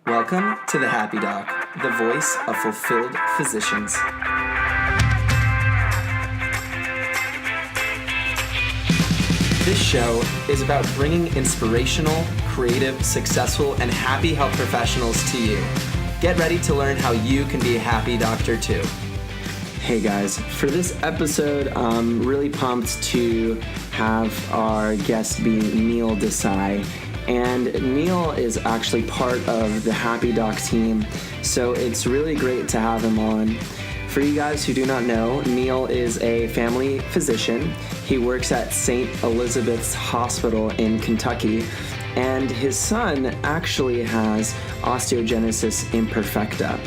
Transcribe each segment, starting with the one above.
Welcome to the Happy Doc, the voice of fulfilled physicians. This show is about bringing inspirational, creative, successful, and happy health professionals to you. Get ready to learn how you can be a happy doctor too. Hey guys, for this episode, I'm really pumped to have our guest be Neel Desai. And Neel is actually part of the Happy Doc team, so it's really great to have him on. For you guys who do not know, Neel is a family physician. He works at St. Elizabeth's Hospital in Kentucky, and his son actually has osteogenesis imperfecta.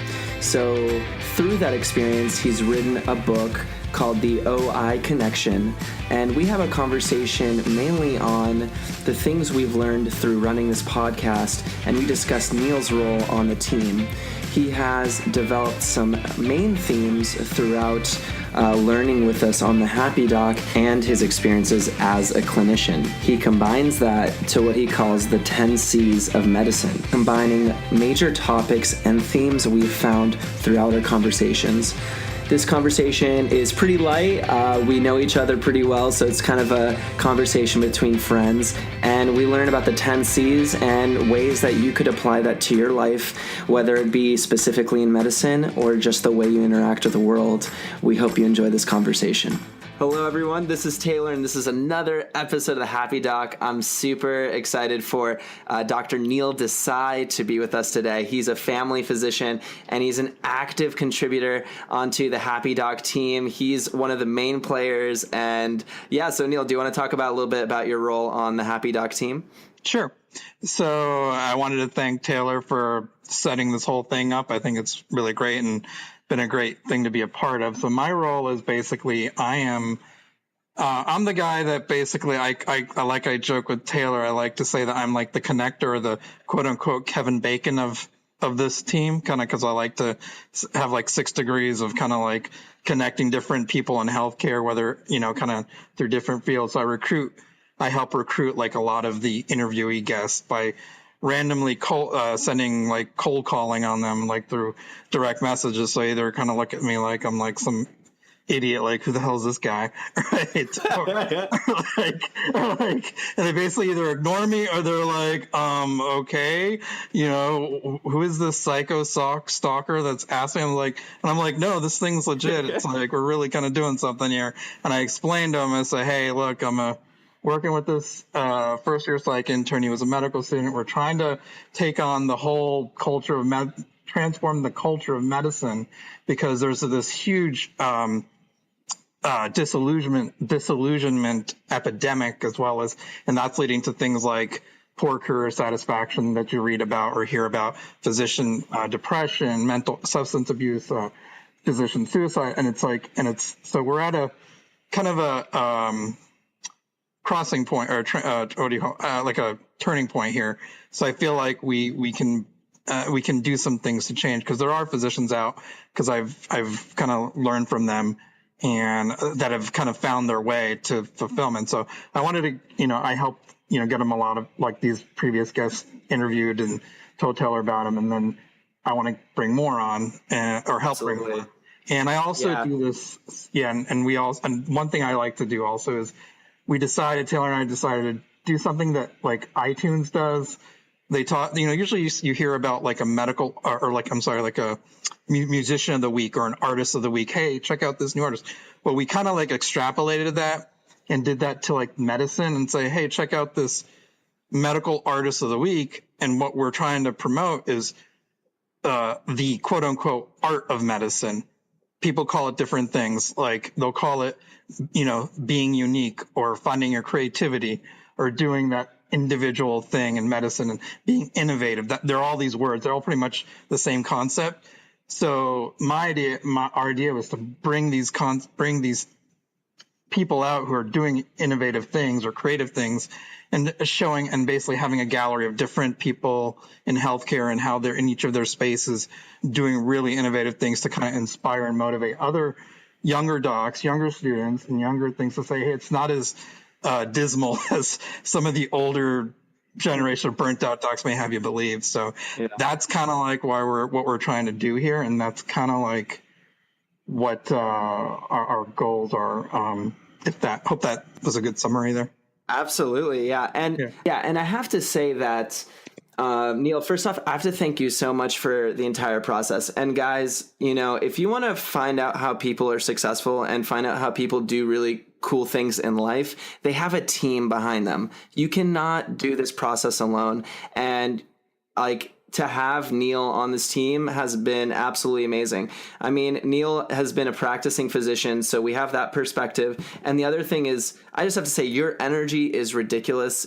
So through that experience, he's written a book called the Reconnection, and we have a conversation mainly on the things we've learned through running this podcast, and we discuss Neel's role on the team. He has developed some main themes throughout learning with us on the Happy Doc and his experiences as a clinician. He combines that to what he calls the 10 C's of medicine, combining major topics and themes we've found throughout our conversations. This conversation is pretty light. We know each other pretty well, so it's kind of a conversation between friends. And we learn about the 10 C's and ways that you could apply that to your life, whether it be specifically in medicine or just the way you interact with the world. We hope you enjoy this conversation. Hello, everyone. This is Taylor, and this is another episode of the Happy Doc. I'm super excited for Dr. Neel Desai to be with us today. He's a family physician, and he's an active contributor onto the Happy Doc team. He's one of the main players. And yeah, so Neel, do you want to talk about a little bit about your role on the Happy Doc team? Sure. So I wanted to thank Taylor for setting this whole thing up. I think it's really great and been a great thing to be a part of. So my role is basically I'm the guy that basically I joke with Taylor. I like to say that I'm like the connector or the quote unquote Kevin Bacon of this team, kind of because I like to have like 6 degrees of kind of like connecting different people in healthcare, whether, kind of through different fields. So I help recruit like a lot of the interviewee guests by randomly sending like cold calling on them, like through direct messages. So either kind of look at me like I'm like some idiot, like who the hell is this guy, right? And they basically either ignore me or they're like, okay, who is this psycho stalker that's asking? And I'm like, no, this thing's legit. It's like we're really kind of doing something here. And I explained to him, I say, hey, look, I'm working with this first year psych intern. He was a medical student. We're trying to take on the whole culture of transform the culture of medicine, because there's this huge disillusionment epidemic, as well as, and that's leading to things like poor career satisfaction that you read about or hear about, physician depression, mental substance abuse, physician suicide, so we're at a kind of a crossing point, or like a turning point here. So I feel like we can do some things to change, because there are physicians out, because I've kind of learned from them and that have kind of found their way to fulfillment. So I wanted to, I helped, get them a lot of like these previous guests interviewed and told Taylor about them. And then I want to bring more on or help Absolutely. bring more. And I also do this. Yeah. And one thing I like to do also is Taylor and I decided to do something that like iTunes does. They taught, usually you hear about like a medical like a musician of the week or an artist of the week. Hey, check out this new artist. Well, we kind of like extrapolated that and did that to like medicine and say, hey, check out this medical artist of the week. And what we're trying to promote is the quote unquote art of medicine. People call it different things. Like they'll call it, being unique or finding your creativity or doing that individual thing in medicine and being innovative. They're all these words. They're all pretty much the same concept. So our idea was to bring these people out who are doing innovative things or creative things, and showing and basically having a gallery of different people in healthcare and how they're in each of their spaces doing really innovative things to kind of inspire and motivate other younger docs, younger students, and younger things to say, hey, it's not as dismal as some of the older generation of burnt out docs may have you believe. So that's kind of like what we're trying to do here. And that's kind of like what our goals are. Hope that was a good summary there. Absolutely. Yeah. And and I have to say that, Neel, first off, I have to thank you so much for the entire process. And guys, if you want to find out how people are successful and find out how people do really cool things in life, they have a team behind them. You cannot do this process alone. And to have Neel on this team has been absolutely amazing. I mean, Neel has been a practicing physician, so we have that perspective. And the other thing is, I just have to say, your energy is ridiculous.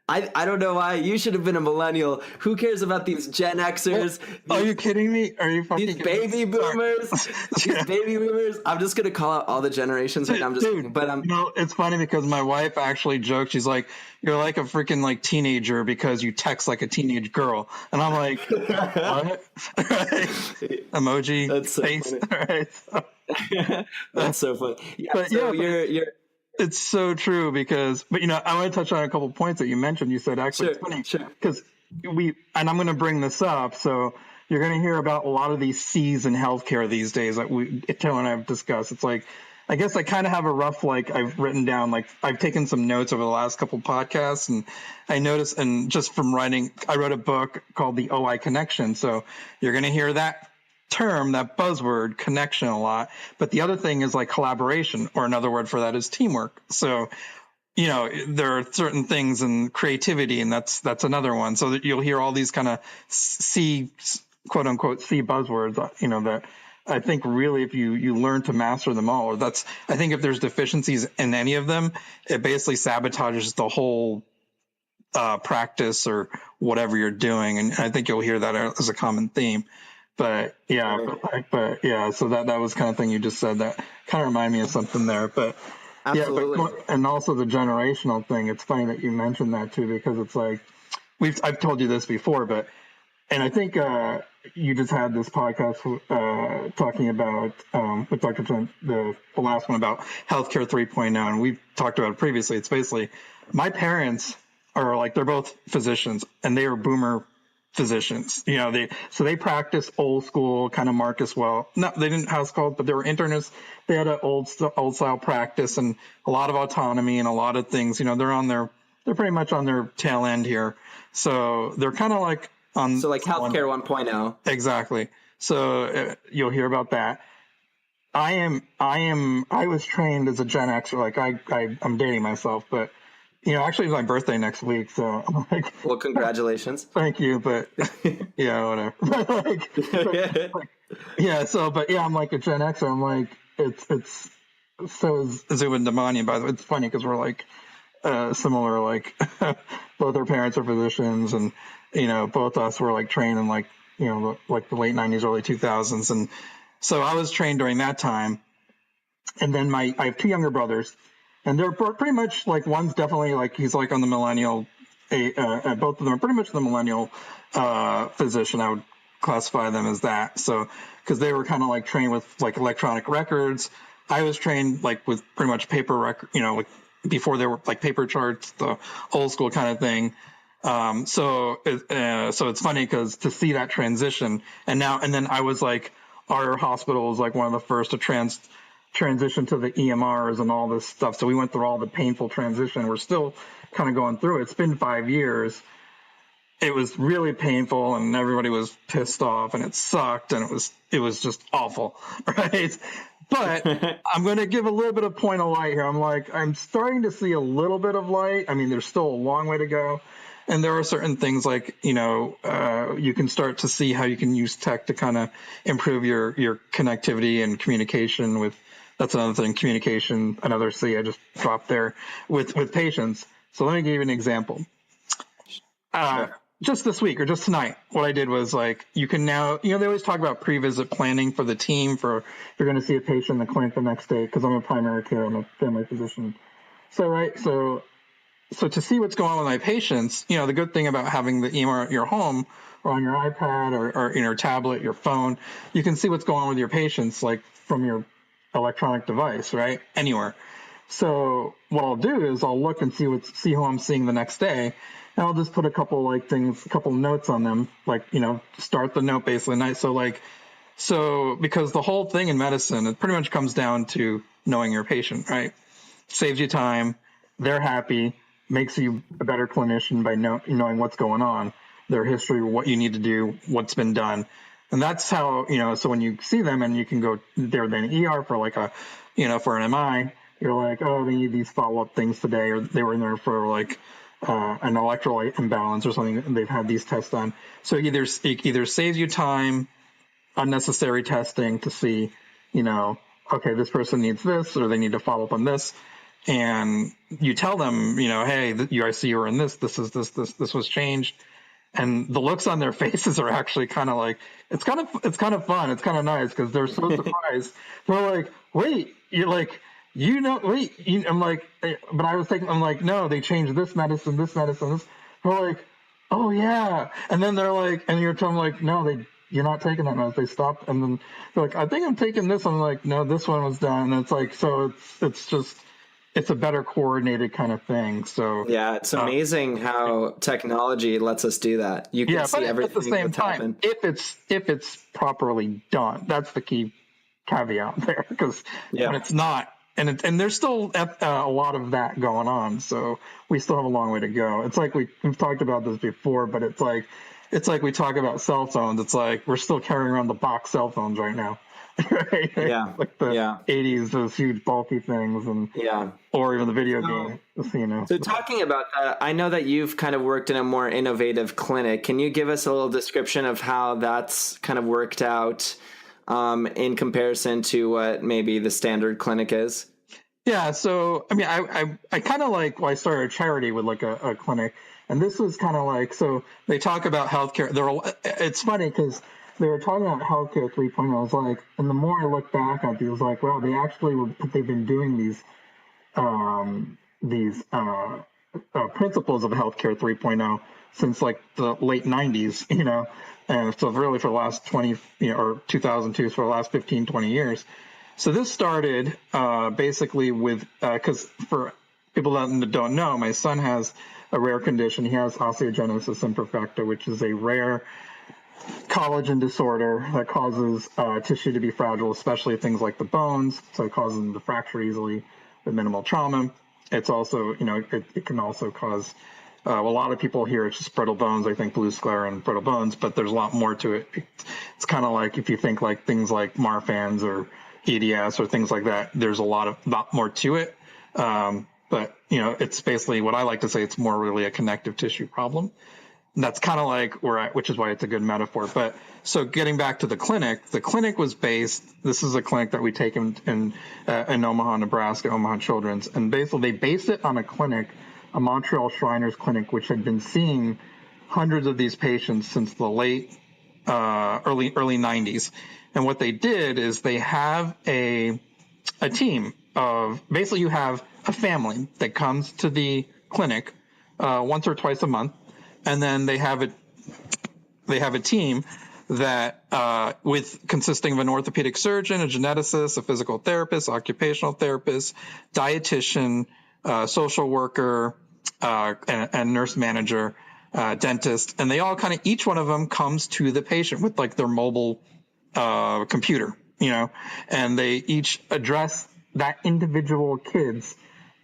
I don't know why. You should have been a millennial. Who cares about these Gen Xers? Are you kidding me? Are you fucking these baby boomers? These baby boomers. I'm just gonna call out all the generations right now. I'm just kidding, but it's funny because my wife actually joked. She's like, "You're like a freaking like teenager because you text like a teenage girl," and I'm like, "What?" Emoji. That's so face. Funny. That's so funny. Yeah, but so you're. It's so true because, but I want to touch on a couple of points that you mentioned. You said actually it's funny because and I'm going to bring this up. So you're going to hear about a lot of these C's in healthcare these days that Taylor and I have discussed. It's like, I guess I kind of have a rough, I've written down, I've taken some notes over the last couple of podcasts, and I noticed, and just from writing, I wrote a book called The OI Connection. So you're going to hear that term, that buzzword connection a lot. But the other thing is collaboration, or another word for that is teamwork. So, there are certain things in creativity, and that's another one. So that you'll hear all these kind of C, quote unquote, C buzzwords, that I think really if you learn to master them all, I think if there's deficiencies in any of them, it basically sabotages the whole practice or whatever you're doing. And I think you'll hear that as a common theme. But so that was kind of thing you just said that kind of reminded me of something there. But absolutely. And also the generational thing. It's funny that you mentioned that too, because it's like I've told you this before, and I think you just had this podcast talking about with Dr. Trent, the last one about healthcare 3.0, and we've talked about it previously. It's basically my parents are they're both physicians, and they are boomer physicians. They practice old school kind of Marcus well. No, they didn't house calls, but they were internists. They had an old style practice and a lot of autonomy and a lot of things. They're pretty much on their tail end here. So they're kind of healthcare 1.0. Exactly. So you'll hear about that. I was trained as a Gen Xer. I'm dating myself, but actually it's my birthday next week, so I'm like, well, congratulations. Thank you, but whatever. I'm like a Gen Xer. I'm like, it's so is Zuba Damani, by the way. It's funny because we're similar, both our parents are physicians, and both us were trained in the late 90s, early 2000s, and so I was trained during that time. And then I have two younger brothers, and they're pretty much one's definitely he's on the millennial. Both of them are pretty much the millennial physician. I would classify them as that. So because they were kind of trained with electronic records. I was trained with pretty much paper record. Before there were paper charts, the old school kind of thing. So it's funny because to see that transition, and then I was our hospital was one of the first to transition to the EMRs and all this stuff. So we went through all the painful transition. We're still kind of going through it. It's been 5 years. It was really painful, and everybody was pissed off, and it sucked, and it was just awful, right? But I'm going to give a little bit of point of light here. I'm starting to see a little bit of light. I mean, there's still a long way to go. And there are certain things you can start to see how you can use tech to kind of improve your connectivity and communication with, that's another thing, communication, another C I just dropped there with patients. So let me give you an example. Just this week or just tonight, what I did was you can now, they always talk about pre-visit planning for the team for if you're going to see a patient in the clinic the next day, because I'm a primary care, I'm a family physician. So to see what's going on with my patients, the good thing about having the EMR at your home or on your iPad or in your tablet, your phone, you can see what's going on with your patients from your electronic device, right? Anywhere. So what I'll do is I'll look and see who I'm seeing the next day, and I'll just put a couple notes on them, like, start the note basically night. So because the whole thing in medicine, it pretty much comes down to knowing your patient, right? Saves you time, they're happy, makes you a better clinician by knowing what's going on, their history, what you need to do, what's been done. And that's how, so when you see them and you can go there then ER for for an MI, you're like, oh, they need these follow-up things today, or they were in there for an electrolyte imbalance or something, and they've had these tests done. So it either saves you time, unnecessary testing to see, okay, this person needs this, or they need to follow up on this. And you tell them, hey, I see you were in this was changed. And the looks on their faces are actually kind of like, it's kind of fun. It's kind of nice because they're so surprised. They're like, wait, you're like, I'm like, but I'm like, no, they changed this medicine. They're like, oh yeah. And then they're like, and you're telling them like, no, you're not taking that medicine. They stopped. And then they're like, I think I'm taking this. I'm like, no, this one was done. And it's like, so it's a better coordinated kind of thing. So yeah, it's amazing how technology lets us do that. You can see everything at the same time, happen. if it's properly done. That's the key caveat there, because when it's not, and there's still a lot of that going on. So we still have a long way to go. It's like we've talked about this before, but it's like we talk about cell phones. It's like we're still carrying around the box cell phones right now. Right? Yeah. Like the 80s, those huge bulky things, or even the video game. So talking about that, I know that you've kind of worked in a more innovative clinic. Can you give us a little description of how that's kind of worked out in comparison to what maybe the standard clinic is? Yeah. So, I mean, I kind of I started a charity with like a clinic, and this was kind of like, so they talk about healthcare. It's funny because they were talking about healthcare 3.0. I was like, and the more I look back at it, it was like, wow, they've been doing these principles of healthcare 3.0 since like the late 90s, and so really for the last 20, or 2002, for the last 15, 20 years. So this started basically with, because for people that don't know, my son has a rare condition. He has osteogenesis imperfecta, which is a rare collagen disorder that causes tissue to be fragile, especially things like the bones. So it causes them to fracture easily with minimal trauma. It's also, it can also cause, a lot of people hear it's just brittle bones. They think blue sclera and brittle bones, but there's a lot more to it. It's kind of like if you think like things like Marfan's or EDS or things like that, there's a lot more to it. But, it's basically what I like to say, it's more really a connective tissue problem. And that's kind of like which is why it's a good metaphor. But so getting back to the clinic was based, this is a clinic that we take in Omaha, Nebraska, Omaha Children's. And basically they based it on a Montreal Shriners clinic, which had been seeing hundreds of these patients since the late, early 90s. And what they did is they have a team of, basically you have a family that comes to the clinic once or twice a month. And then they have a team that consisting of an orthopedic surgeon, a geneticist, a physical therapist, occupational therapist, dietitian, social worker, and nurse manager, dentist, and they all each one of them comes to the patient with like their mobile computer, and they each address that individual kid's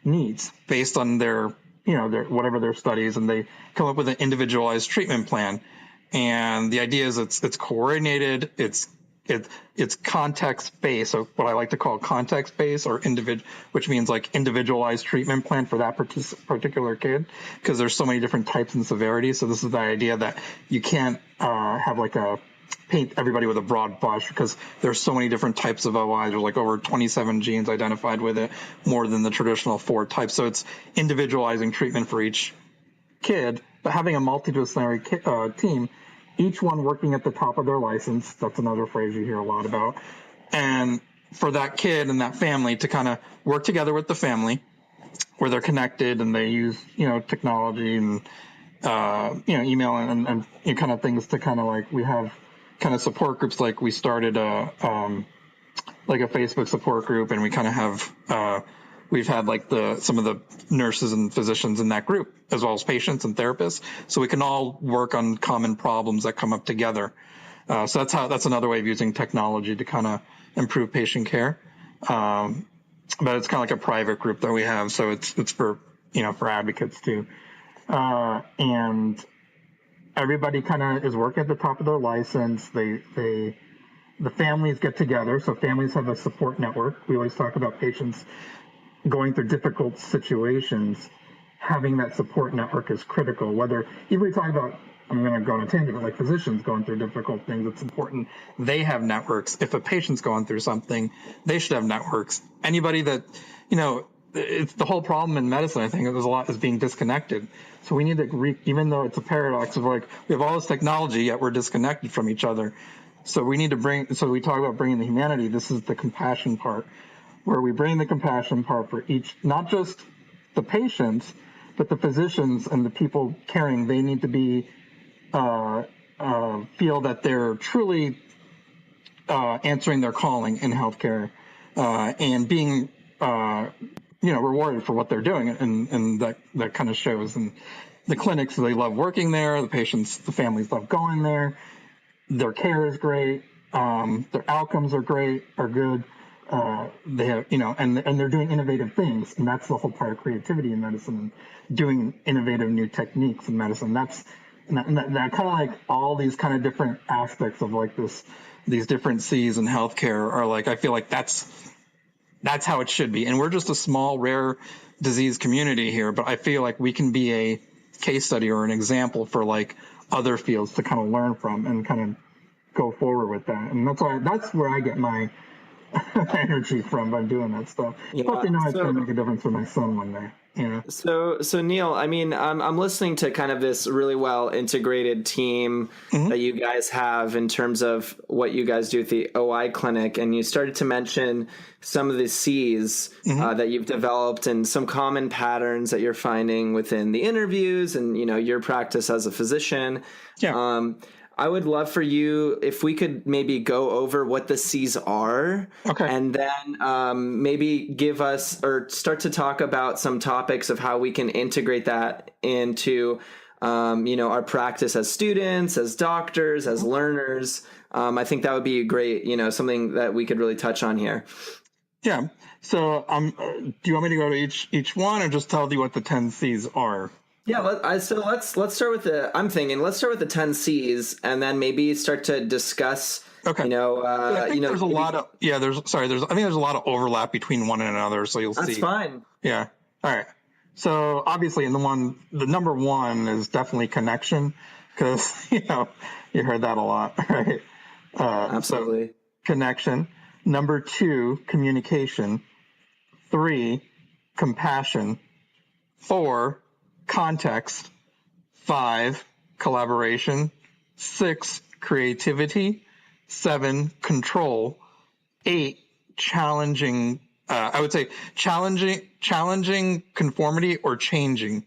needs based on their whatever their studies, and they come up with an individualized treatment plan. And the idea is it's coordinated, it's context based. So what I like to call context based, or which means like individualized treatment plan for that particular kid, because there's so many different types and severities. So this is the idea that you can't have paint everybody with a broad brush, because there's so many different types of OI. There's like over 27 genes identified with it, more than the traditional 4 types. So it's individualizing treatment for each kid, but having a multidisciplinary team, each one working at the top of their license. That's another phrase you hear a lot about. And for that kid and that family to kind of work together with the family, where they're connected and they use, technology and, email and kind of things to kind of like, we have kind of support groups. Like we started a Facebook support group, and we kind of have we've had like some of the nurses and physicians in that group, as well as patients and therapists, so we can all work on common problems that come up together. So that's another way of using technology to kind of improve patient care. But it's kind of like a private group that we have, so it's for for advocates too, and everybody kind of is working at the top of their license. The families get together, so families have a support network. We always talk about patients going through difficult situations. Having that support network is critical. Whether even we talk about, I'm going to go on a tangent, but like physicians going through difficult things, it's important they have networks. If a patient's going through something, they should have networks. Anybody that, it's the whole problem in medicine, I think, there's a lot is being disconnected. So we need to, even though it's a paradox of like, we have all this technology, yet we're disconnected from each other. So we need to so we talk about bringing the humanity. This is the compassion part, where we bring the compassion part for each, not just the patients, but the physicians and the people caring. They need to be, feel that they're truly answering their calling in healthcare, and being rewarded for what they're doing, and that kind of shows. And the clinics, they love working there. The patients, the families love going there. Their care is great. Their outcomes are good. They have, and they're doing innovative things, and that's the whole part of creativity in medicine, doing innovative new techniques in medicine. That kind of like all these kind of different aspects of like these different C's in healthcare are like, I feel like that's how it should be. And we're just a small, rare disease community here, but I feel like we can be a case study or an example for like other fields to kind of learn from and kind of go forward with that. And that's where I get my energy from by doing that stuff. Yeah, Plus, I know it's going to make a difference for my son one day. So Neel, I mean, I'm listening to kind of this really well integrated team that you guys have in terms of what you guys do at the OI clinic, and you started to mention some of the C's that you've developed and some common patterns that you're finding within the interviews and your practice as a physician. Yeah. I would love for you if we could maybe go over what the C's are, and then maybe give us or start to talk about some topics of how we can integrate that into our practice as students, as doctors, as learners. I think that would be great, something that we could really touch on here. Yeah. So do you want me to go to each one or just tell you what the 10 C's are? Yeah, let's start with let's start with the 10 C's and then maybe start to discuss. Okay. I think there's a lot of there's a lot of overlap between one and another, so you'll see. That's fine. Yeah. All right. So obviously, the number one is definitely connection, because you heard that a lot, right? Absolutely. So connection. Number 2, communication. 3, compassion. 4, context. 5, collaboration. 6, creativity. 7, control. 8, challenging. I would say challenging conformity or changing.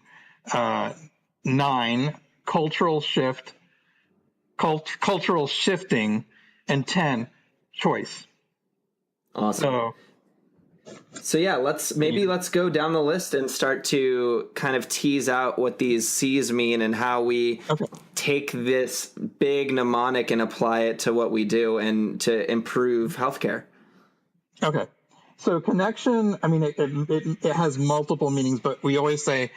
9, cultural shifting, and 10, choice. Awesome. So yeah, let's go down the list and start to kind of tease out what these C's mean and how we take this big mnemonic and apply it to what we do and to improve healthcare. Okay. So connection, I mean, it has multiple meanings, but we always say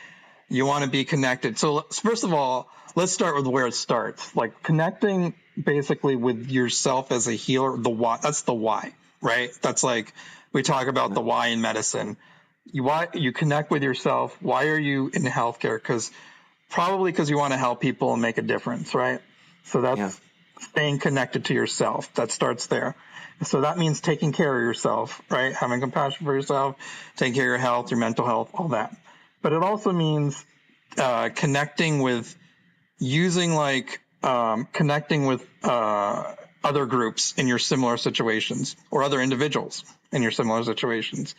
you want to be connected. So first of all, let's start with where it starts. Like connecting basically with yourself as a healer, the why, that's the why, right? That's like, we talk about the why in medicine. You connect with yourself. Why are you in healthcare? Probably because you want to help people and make a difference, right? So that's staying connected to yourself. That starts there. So that means taking care of yourself, right? Having compassion for yourself, taking care of your health, your mental health, all that. But it also means connecting with connecting with other groups in your similar situations or other individuals in your similar situations.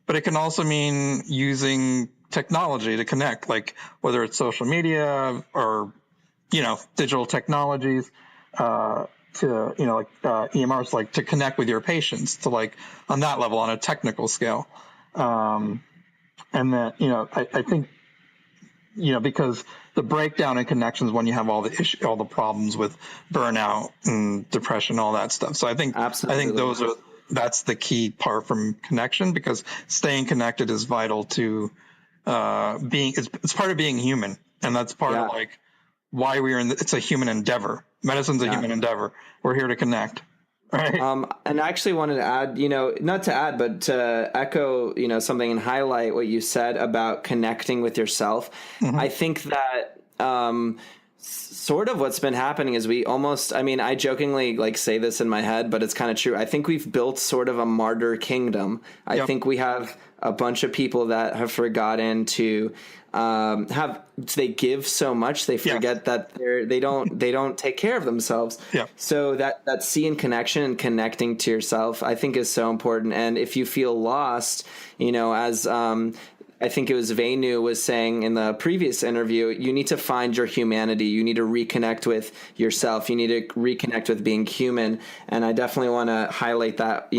But it can also mean using technology to connect, like whether it's social media or, digital technologies, EMRs, like to connect with your patients to like on that level, on a technical scale. And that, I think, because the breakdown in connections when you have all the problems with burnout and depression, all that stuff. So I think Absolutely. that's the key part from connection, because staying connected is vital to it's part of being human, and that's part of like why it's a human endeavor. Medicine's a human endeavor. We're here to connect. Right. And I actually wanted to add, not to add, but to echo, something and highlight what you said about connecting with yourself. Mm-hmm. I think that sort of what's been happening is I jokingly like say this in my head, but it's kind of true. I think we've built sort of a martyr kingdom. I think we have a bunch of people that have forgotten to they give so much they forget that they don't take care of themselves. So that seeing connection and connecting to yourself, I think, is so important. And if you feel lost, as I think it was Venu was saying in the previous interview, you need to find your humanity. You need to reconnect with yourself. You need to reconnect with being human. And I definitely want to highlight that,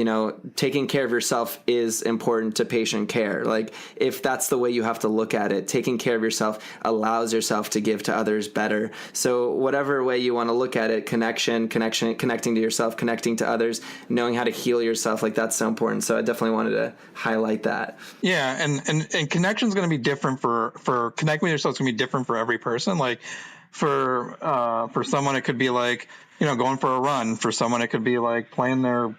taking care of yourself is important to patient care. Like, if that's the way you have to look at it, taking care of yourself allows yourself to give to others better. So whatever way you want to look at it, connecting to yourself, connecting to others, knowing how to heal yourself, like, that's so important. So I definitely wanted to highlight that. Yeah. And connection is going to be different for connecting with yourself is going to be different for every person. Like for someone, it could be like, going for a run. For someone, it could be like playing their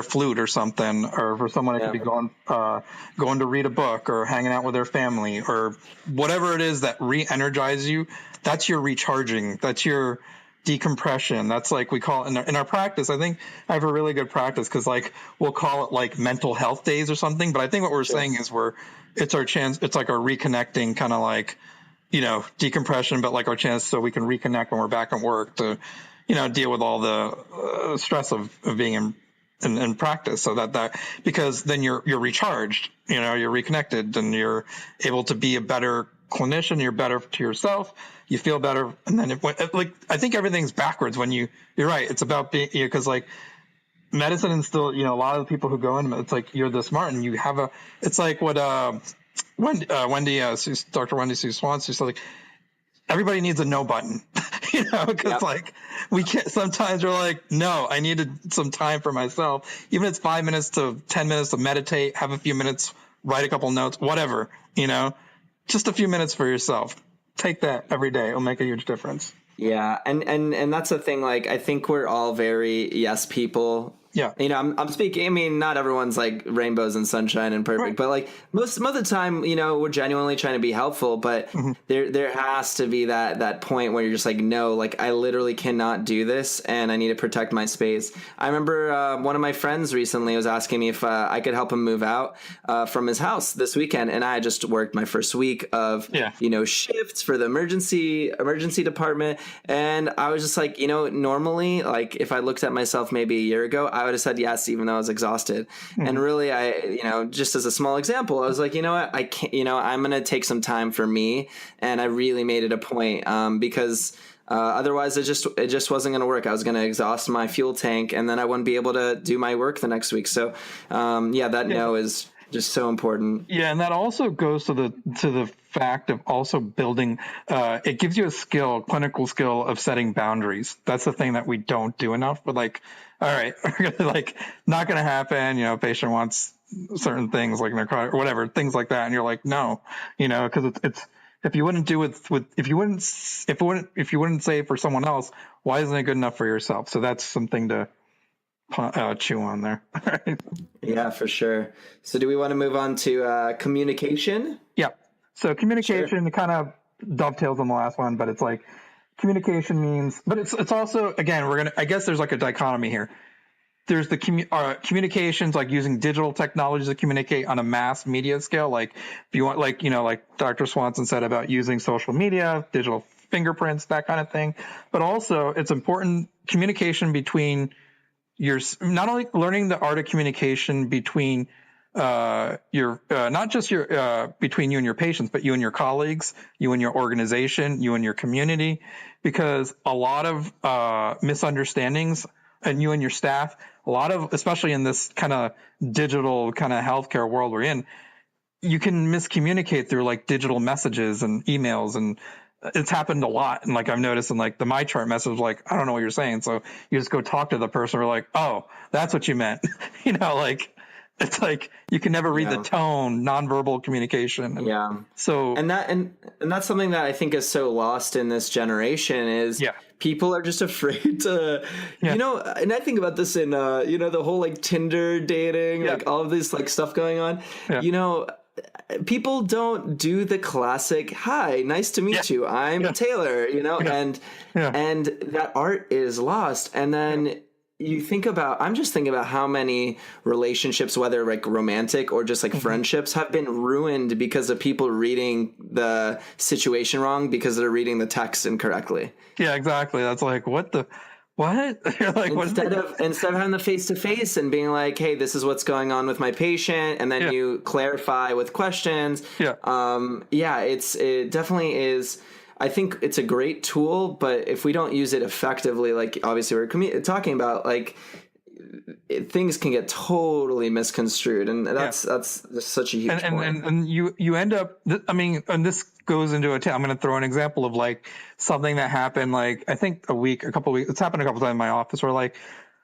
flute or something. Or for someone, it could be going to read a book or hanging out with their family or whatever it is that re-energizes you. That's your recharging. That's your decompression. That's like we call it in our practice. I think I have a really good practice because like we'll call it like mental health days or something. But I think what we're saying is it's our chance. It's like our reconnecting kind of like, decompression, but like our chance so we can reconnect when we're back at work to, deal with all the stress of being in practice. So that because then you're recharged, you're reconnected and you're able to be a better clinician. You're better to yourself. You feel better. And then I think everything's backwards when you're right. It's about being, because like medicine and still, a lot of the people who go in, it's like, you're the smart and you have it's like what, Dr. Wendy Sue Swanson said, like, everybody needs a no button, because like we can't, sometimes we're like, no, I needed some time for myself. Even if it's 5 minutes to 10 minutes to meditate, have a few minutes, write a couple notes, whatever, just a few minutes for yourself. Take that every day. It'll make a huge difference. Yeah. And that's the thing. Like, I think we're all very yes people. Yeah. I'm speaking, I mean, not everyone's like rainbows and sunshine and perfect, but like most of the time, we're genuinely trying to be helpful, but there has to be that point where you're just like, no, like I literally cannot do this and I need to protect my space. I remember one of my friends recently was asking me if I could help him move out from his house this weekend. And I just worked my first week of, shifts for the emergency department. And I was just like, normally, like if I looked at myself maybe a year ago, I would have said yes, even though I was exhausted. And really, I, just as a small example, I was like, you know what, I can't, I'm going to take some time for me. And I really made it a point because otherwise it just wasn't going to work. I was going to exhaust my fuel tank and then I wouldn't be able to do my work the next week. So no is just so important. Yeah. And that also goes to the fact of also building, it gives you a clinical skill of setting boundaries. That's the thing that we don't do enough. But like, all right, we're gonna like not going to happen. Patient wants certain things like narcotic or whatever, things like that. And you're like, no, because it's, if you wouldn't do it if you wouldn't say it for someone else, why isn't it good enough for yourself? So that's something to chew on there. Yeah, for sure. So do we want to move on to communication? Yeah. So communication kind of dovetails on the last one, but it's like communication means, but it's also, again, I guess there's like a dichotomy here. There's the communications, like using digital technologies to communicate on a mass media scale. Like if you want, like Dr. Swanson said about using social media, digital fingerprints, that kind of thing. But also it's important communication between not only learning the art of communication between not just between you and your patients, but you and your colleagues, you and your organization, you and your community, because a lot of misunderstandings and you and your staff, a lot of, especially in this kind of digital kind of healthcare world we're in, you can miscommunicate through like digital messages and emails, and it's happened a lot. And like I've noticed in like the MyChart message, like, I don't know what you're saying. So you just go talk to the person. We're like, oh, that's what you meant. Like it's like you can never read the tone, nonverbal communication. And so and that's something that I think is so lost in this generation is people are just afraid to and I think about this in the whole like Tinder dating, like all of this like stuff going on. People don't do the classic, hi, nice to meet you, I'm Taylor, and that art is lost. And then you think about, I'm just thinking about how many relationships, whether like romantic or just like friendships, have been ruined because of people reading the situation wrong because they're reading the text incorrectly. Yeah, exactly. That's like, what? You're like, instead of having the face to face and being like, hey, this is what's going on with my patient, and then you clarify with questions. It definitely is. I think it's a great tool, but if we don't use it effectively, like obviously we're talking about, like things can get totally misconstrued, and that's just such a huge point. And you end up, I mean, and this goes into I'm going to throw an example of like something that happened, like I think a couple weeks, it's happened a couple times in my office where like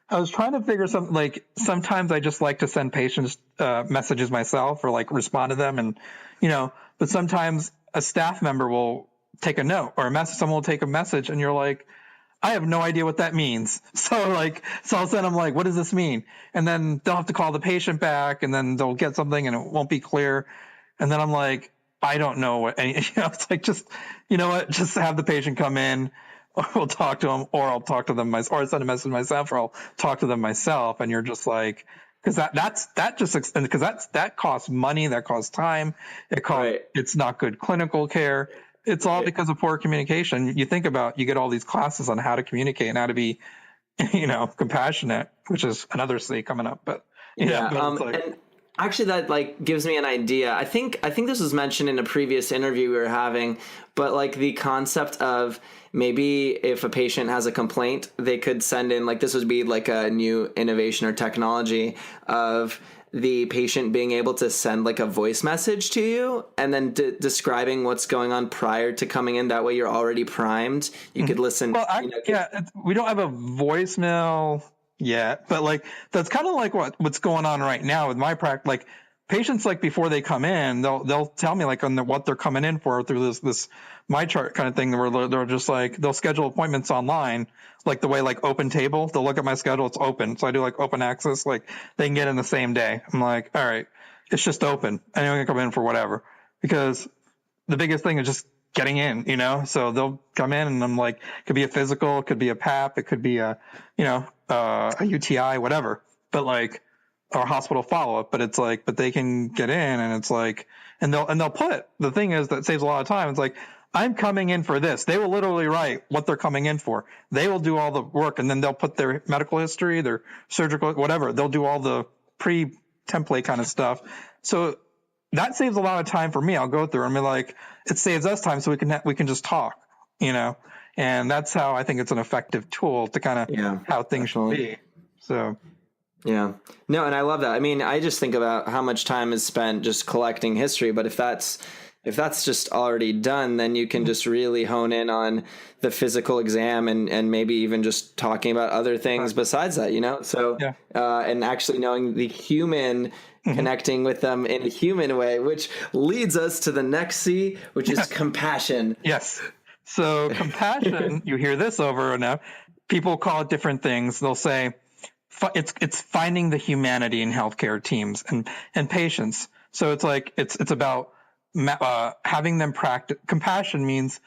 I was trying to figure something, like sometimes I just like to send patients messages myself or like respond to them, and but sometimes a staff member will take a note or a message, someone will take a message, and you're like, I have no idea what that means. So all of a sudden I'm like, what does this mean? And then they'll have to call the patient back, and then they'll get something and it won't be clear. And then I'm like, I don't know what, it's like, just, just have the patient come in, or we'll talk to them, or I'll talk to them myself, or send a message myself, or I'll talk to them myself. And you're just like, because that costs money, that costs time, it's not good clinical care. It's all because of poor communication. You think about, you get all these classes on how to communicate and how to be, compassionate, which is another C coming up. But and actually that like gives me an idea. I think this was mentioned in a previous interview we were having, but like the concept of maybe if a patient has a complaint, they could send in, like, this would be like a new innovation or technology of the patient being able to send like a voice message to you and then describing what's going on prior to coming in. That way you're already primed. You could listen. Well, we don't have a voicemail yet, but like, that's kind of like what's going on right now with my practice. Like patients, like before they come in, they'll tell me like on what they're coming in for through this MyChart kind of thing, where they're just like, they'll schedule appointments online, like the way like Open Table, they'll look at my schedule, it's open. So I do like open access, like they can get in the same day. I'm like, all right, it's just open. Anyone can come in for whatever, because the biggest thing is just getting in, so they'll come in and I'm like, it could be a physical, it could be a PAP, it could be a UTI, whatever, but like, or hospital follow-up, but it's like, but they can get in, and it's like, and they'll put, the thing is that saves a lot of time. It's like, I'm coming in for this. They will literally write what they're coming in for. They will do all the work, and then they'll put their medical history, their surgical, whatever. They'll do all the pre-template kind of stuff. So that saves a lot of time for me. I'll go through and be like, it saves us time, so we can just talk, and that's how I think it's an effective tool to kind of how things should be. So. Yeah. No, and I love that. I mean, I just think about how much time is spent just collecting history, but if that's just already done, then you can just really hone in on the physical exam and maybe even just talking about other things besides that, So, and actually knowing the human, connecting with them in a human way, which leads us to the next C, which is compassion. Yes. So compassion, you hear this over and over. People call it different things. They'll say, it's finding the humanity in healthcare teams and patients. So it's like, it's about having them practice. Compassion means,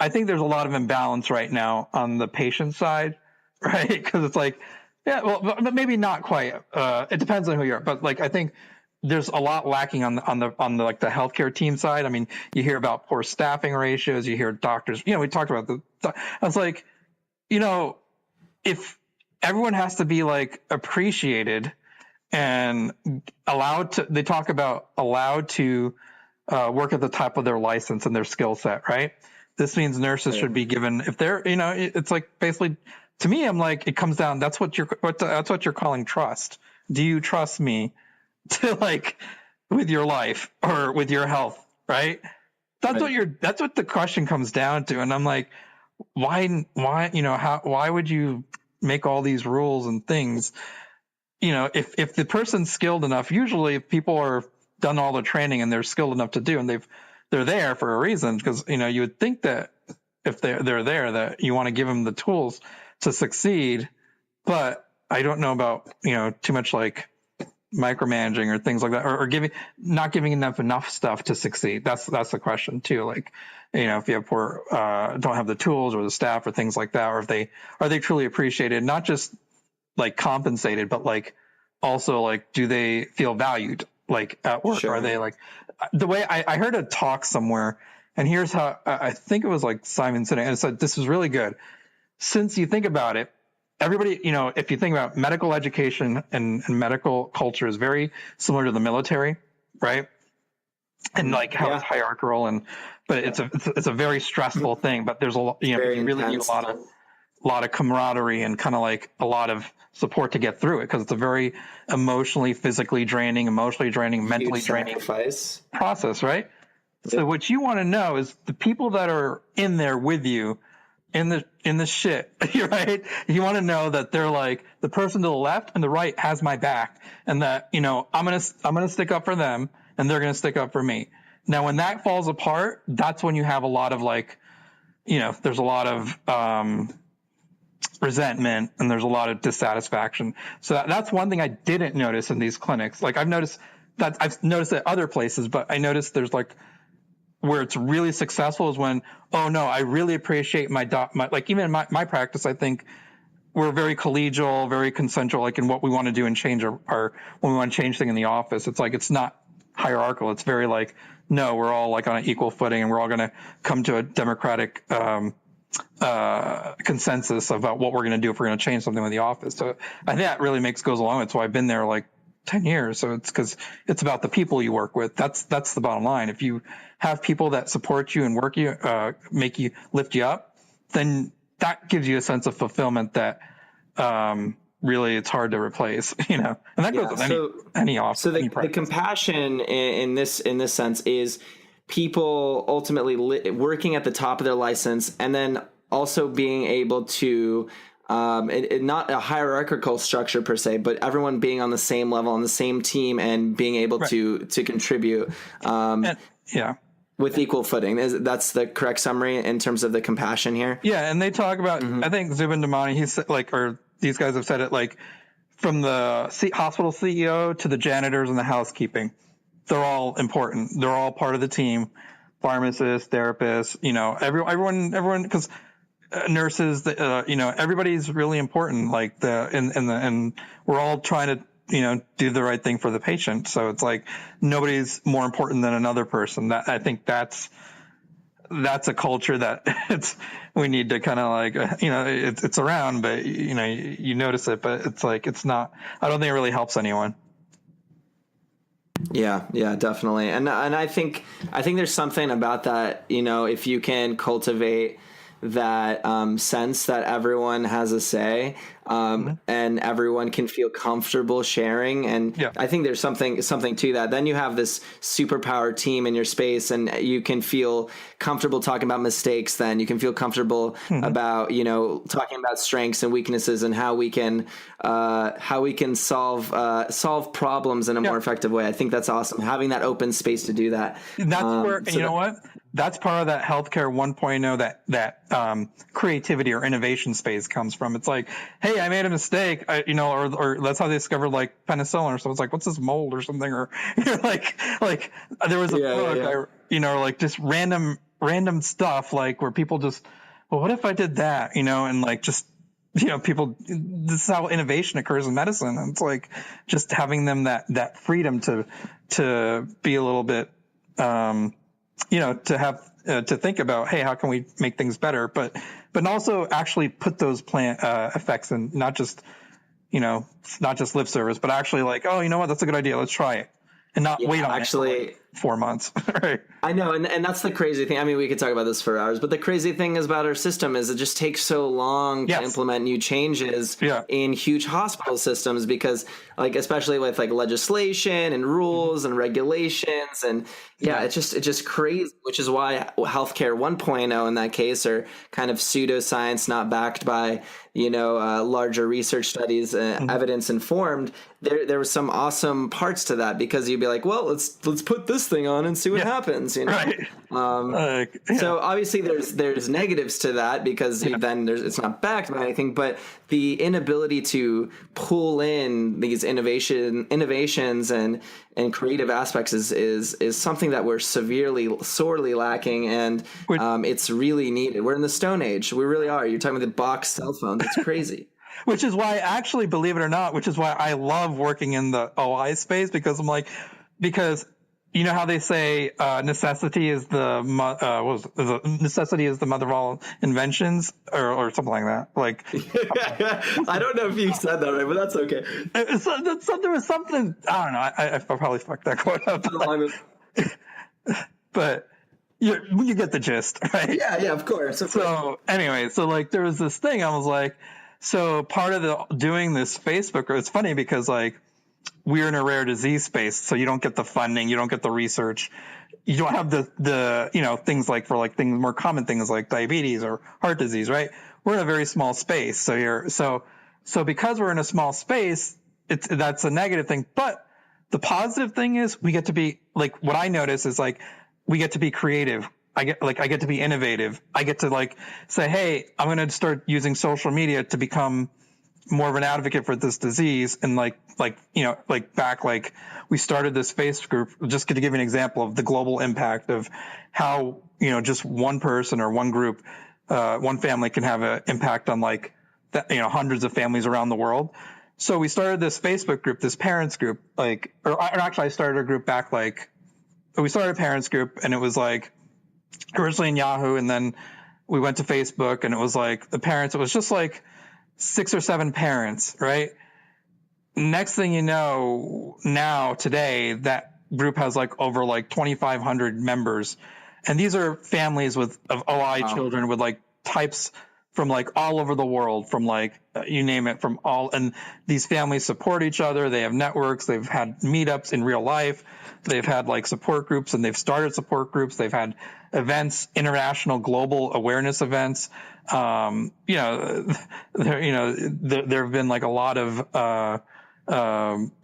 I think there's a lot of imbalance right now on the patient side, right? Because it's like, but maybe not quite. It depends on who you are, but like, I think there's a lot lacking on the like the healthcare team side. I mean, you hear about poor staffing ratios, you hear doctors, we talked about I was like, if everyone has to be like appreciated and allowed to work at the top of their license and their skill set, right? This means nurses should be given, if they're, it's like basically to me, I'm like, it comes down, that's what you're calling trust. Do you trust me to like with your life or with your health? Right. That's what the question comes down to. And I'm like, why, why would you make all these rules and things? If the person's skilled enough, usually if people are done all the training and they're skilled enough to do, and they're there for a reason, because, you would think that if they're there, that you want to give them the tools to succeed. But I don't know about, too much like micromanaging or things like that, or not giving enough stuff to succeed. That's the question too. Like, if you have don't have the tools or the staff or things like that, or are they truly appreciated, not just like compensated, but like also like, do they feel valued like at work? Sure. Are they like the way I heard a talk somewhere, and here's how I think it was like Simon Sinek, and it said, this is really good. Since you think about it, everybody, if you think about medical education and medical culture is very similar to the military, right? And like how it's hierarchical, but it's a very stressful thing. But there's a lot, you really need a lot of camaraderie and kind of like a lot of support to get through it, because it's a very emotionally, physically draining, mentally draining process, right? Yep. So what you want to know is the people that are in there with you in the shit, right? You want to know that they're like, the person to the left and the right has my back, and that, I'm going to stick up for them and they're going to stick up for me. Now, when that falls apart, that's when you have a lot of like, there's a lot of, resentment, and there's a lot of dissatisfaction. So that's one thing I didn't notice in these clinics. Like I've noticed at other places, but I noticed there's like, where it's really successful is when, oh no, I really appreciate my like even in my practice, I think we're very collegial, very consensual, like in what we want to do and change our when we want to change things in the office. It's like, it's not hierarchical. It's very like, no, we're all like on an equal footing, and we're all going to come to a democratic, consensus about what we're going to do if we're going to change something with the office. So I think that really goes along. That's why I've been there like 10 years. So it's because it's about the people you work with. That's the bottom line. If you have people that support you and work you, lift you up, then that gives you a sense of fulfillment that, really it's hard to replace, and that goes with any office. So the compassion in this sense is people ultimately working at the top of their license, and then also being able to, not a hierarchical structure per se, but everyone being on the same level, on the same team, and being able to contribute, with equal footing. That's the correct summary in terms of the compassion here. Yeah. And they talk about, I think Zubin Damani, he's like, or these guys have said it, like from the hospital CEO to the janitors and the housekeeping, they're all important. They're all part of the team. Pharmacists, therapists, everyone, because nurses, everybody's really important. Like and we're all trying to, do the right thing for the patient. So it's like nobody's more important than another person. That I think that's a culture that we need to kind of like, it's around, but you notice it, but it's like, it's not, I don't think it really helps anyone. Yeah, definitely. And I think there's something about that, if you can cultivate that sense that everyone has a say, and everyone can feel comfortable sharing. And I think there's something to that. Then you have this superpower team in your space, and you can feel comfortable talking about mistakes. Then you can feel comfortable about, talking about strengths and weaknesses, and how we can solve problems in a more effective way. I think that's awesome. Having that open space to do that. That's where, you know what? That's part of that healthcare 1.0, that creativity or innovation space comes from. It's like, hey, I made a mistake, or that's how they discovered like penicillin or something. It's like, what's this, mold or something? Or like there was a book, like just random stuff, like where people just, well, what if I did that, and like just, people, this is how innovation occurs in medicine. And it's like just having them that freedom to be a little bit, to have to think about, hey, how can we make things better, but also actually put those plant effects in, not just lip service, but actually like, oh, you know what, that's a good idea, let's try it, and not wait on it. 4 months, right? I know, and that's the crazy thing. I mean, we could talk about this for hours, but the crazy thing is about our system is it just takes so long to implement new changes in huge hospital systems because, like, especially with like legislation and rules and regulations, and it's just crazy. Which is why healthcare 1.0 in that case are kind of pseudoscience, not backed by larger research studies, evidence informed. There was some awesome parts to that because you'd be like, well, let's put this thing on and see what happens. Right. So obviously there's negatives to that because then it's not backed by anything, but the inability to pull in these innovations and creative aspects is something that we're sorely lacking, and it's really needed. We're in the Stone Age. We really are. You're talking about the box cell phones. It's crazy. Which is why, actually, believe it or not, I love working in the OI space because you know how they say necessity is the mother of all inventions, or something like that. Like, I don't know if you said that right, but that's okay. There was something, I don't know. I probably fucked that quote up. But you get the gist, right? Yeah, of course. Anyway, like there was this thing. I was like, so part of doing this Facebook, it's funny because like we're in a rare disease space, so you don't get the funding, you don't get the research, you don't have the things like more common things like diabetes or heart disease, right? We're in a very small space, so because we're in a small space, that's a negative thing. But the positive thing is we get to be like, what I notice is like we get to be creative. I get to be innovative. I get to like say, hey, I'm going to start using social media to become more of an advocate for this disease. And we started this Facebook group just to give you an example of the global impact of how, just one person or one group, one family can have an impact on hundreds of families around the world. So we started this Facebook group, this parents group, I started a group back, we started a parents group, and it was like, originally in Yahoo, and then we went to Facebook, and it was like the parents, it was just like 6 or 7 parents, right? Next thing you know, today, that group has over 2,500 members. And these are families of OI children with types from all over the world, from you name it, from all. And these families support each other. They have networks. They've had meetups in real life. They've had support groups, and they've started support groups. They've had events, international, global awareness events. There have been a lot of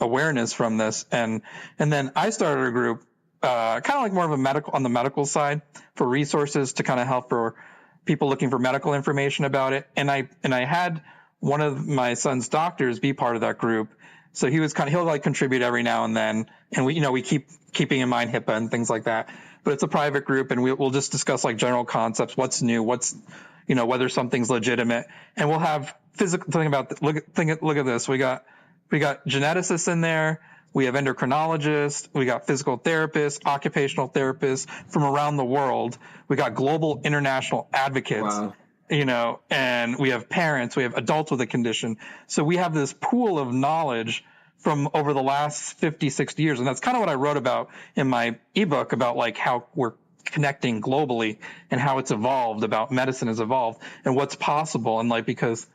awareness from this, and then I started a group, kind of more of on the medical side, for resources to kind of help for people looking for medical information about it. And I had one of my son's doctors be part of that group. So he'll contribute every now and then. And we keep keeping in mind HIPAA and things like that, but it's a private group, and we'll just discuss general concepts, what's new, whether something's legitimate. And we'll have physical thing about, look at this. We got geneticists in there. We have endocrinologists. We got physical therapists, occupational therapists from around the world. We got global international advocates, and we have parents, we have adults with a condition. So we have this pool of knowledge from over the last 50, 60 years. And that's kind of what I wrote about in my ebook about how we're connecting globally and how it's evolved, about medicine has evolved and what's possible. And because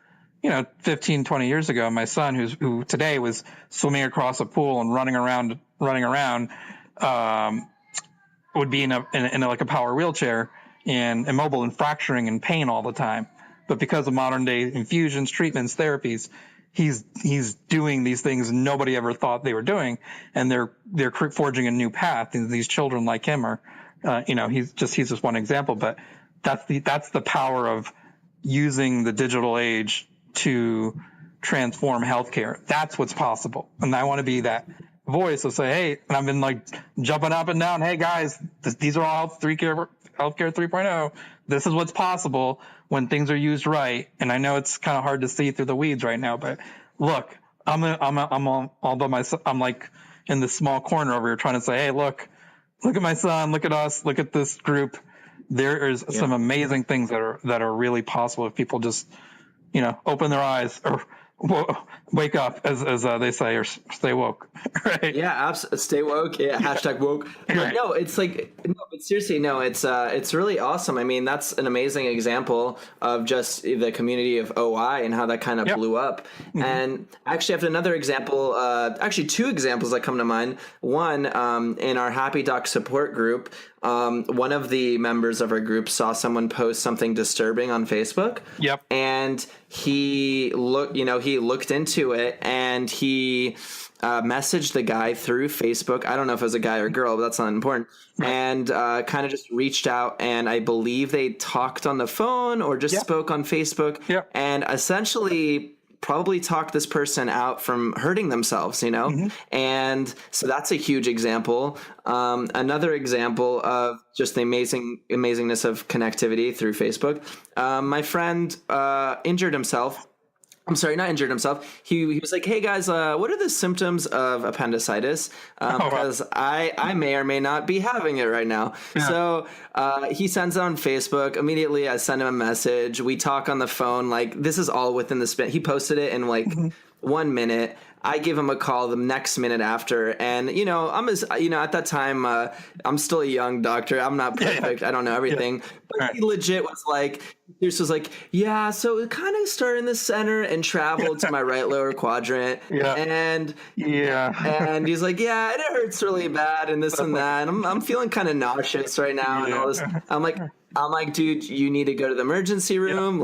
15, 20 years ago, my son, who today was swimming across a pool and running around, would be in a power wheelchair and immobile and fracturing and pain all the time. But because of modern day infusions, treatments, therapies, he's doing these things nobody ever thought they were doing, and they're forging a new path. And these children like him are, he's just one example, but that's the power of using the digital age to transform healthcare. That's what's possible. And I want to be that voice of say, hey, and I've been jumping up and down. Hey guys, these are all healthcare 3.0. This is what's possible when things are used right. And I know it's kind of hard to see through the weeds right now, but look, I'm all by myself. I'm in this small corner over here trying to say, hey, look at my son, look at us, look at this group. There is some amazing things that are really possible if people just, open their eyes, or wake up, as they say, or stay woke, right? Yeah, stay woke. Yeah, hashtag woke. But no, it's like no, but seriously, no, it's really awesome. I mean, that's an amazing example of just the community of OI and how that kind of blew up. Mm-hmm. And actually, I have another example. Actually, two examples that come to mind. One, in our Happy Doc support group, one of the members of our group saw someone post something disturbing on Facebook. Yep. And he looked into it, and he messaged the guy through Facebook. I don't know if it was a guy or a girl, but that's not important. Right. And kind of just reached out, and I believe they talked on the phone or just spoke on Facebook. Yep. And essentially probably talked this person out from hurting themselves, Mm-hmm. And so that's a huge example. Another example of just the amazingness of connectivity through Facebook. My friend injured himself. I'm sorry, not injured himself. He was like, hey guys, what are the symptoms of appendicitis? Because I may or may not be having it right now. Yeah. So he sends it on Facebook. Immediately I send him a message. We talk on the phone. Like, this is all within the span. He posted it in like 1 minute. I give him a call the next minute after, and at that time I'm still a young doctor. I'm not perfect. I don't know everything, but he legit was like, yeah. So it kind of started in the center and traveled to my right lower quadrant, and he's like, yeah, and it hurts really bad, and this and that. And I'm feeling kind of nauseous right now, and all this. I'm like, dude, you need to go to the emergency room,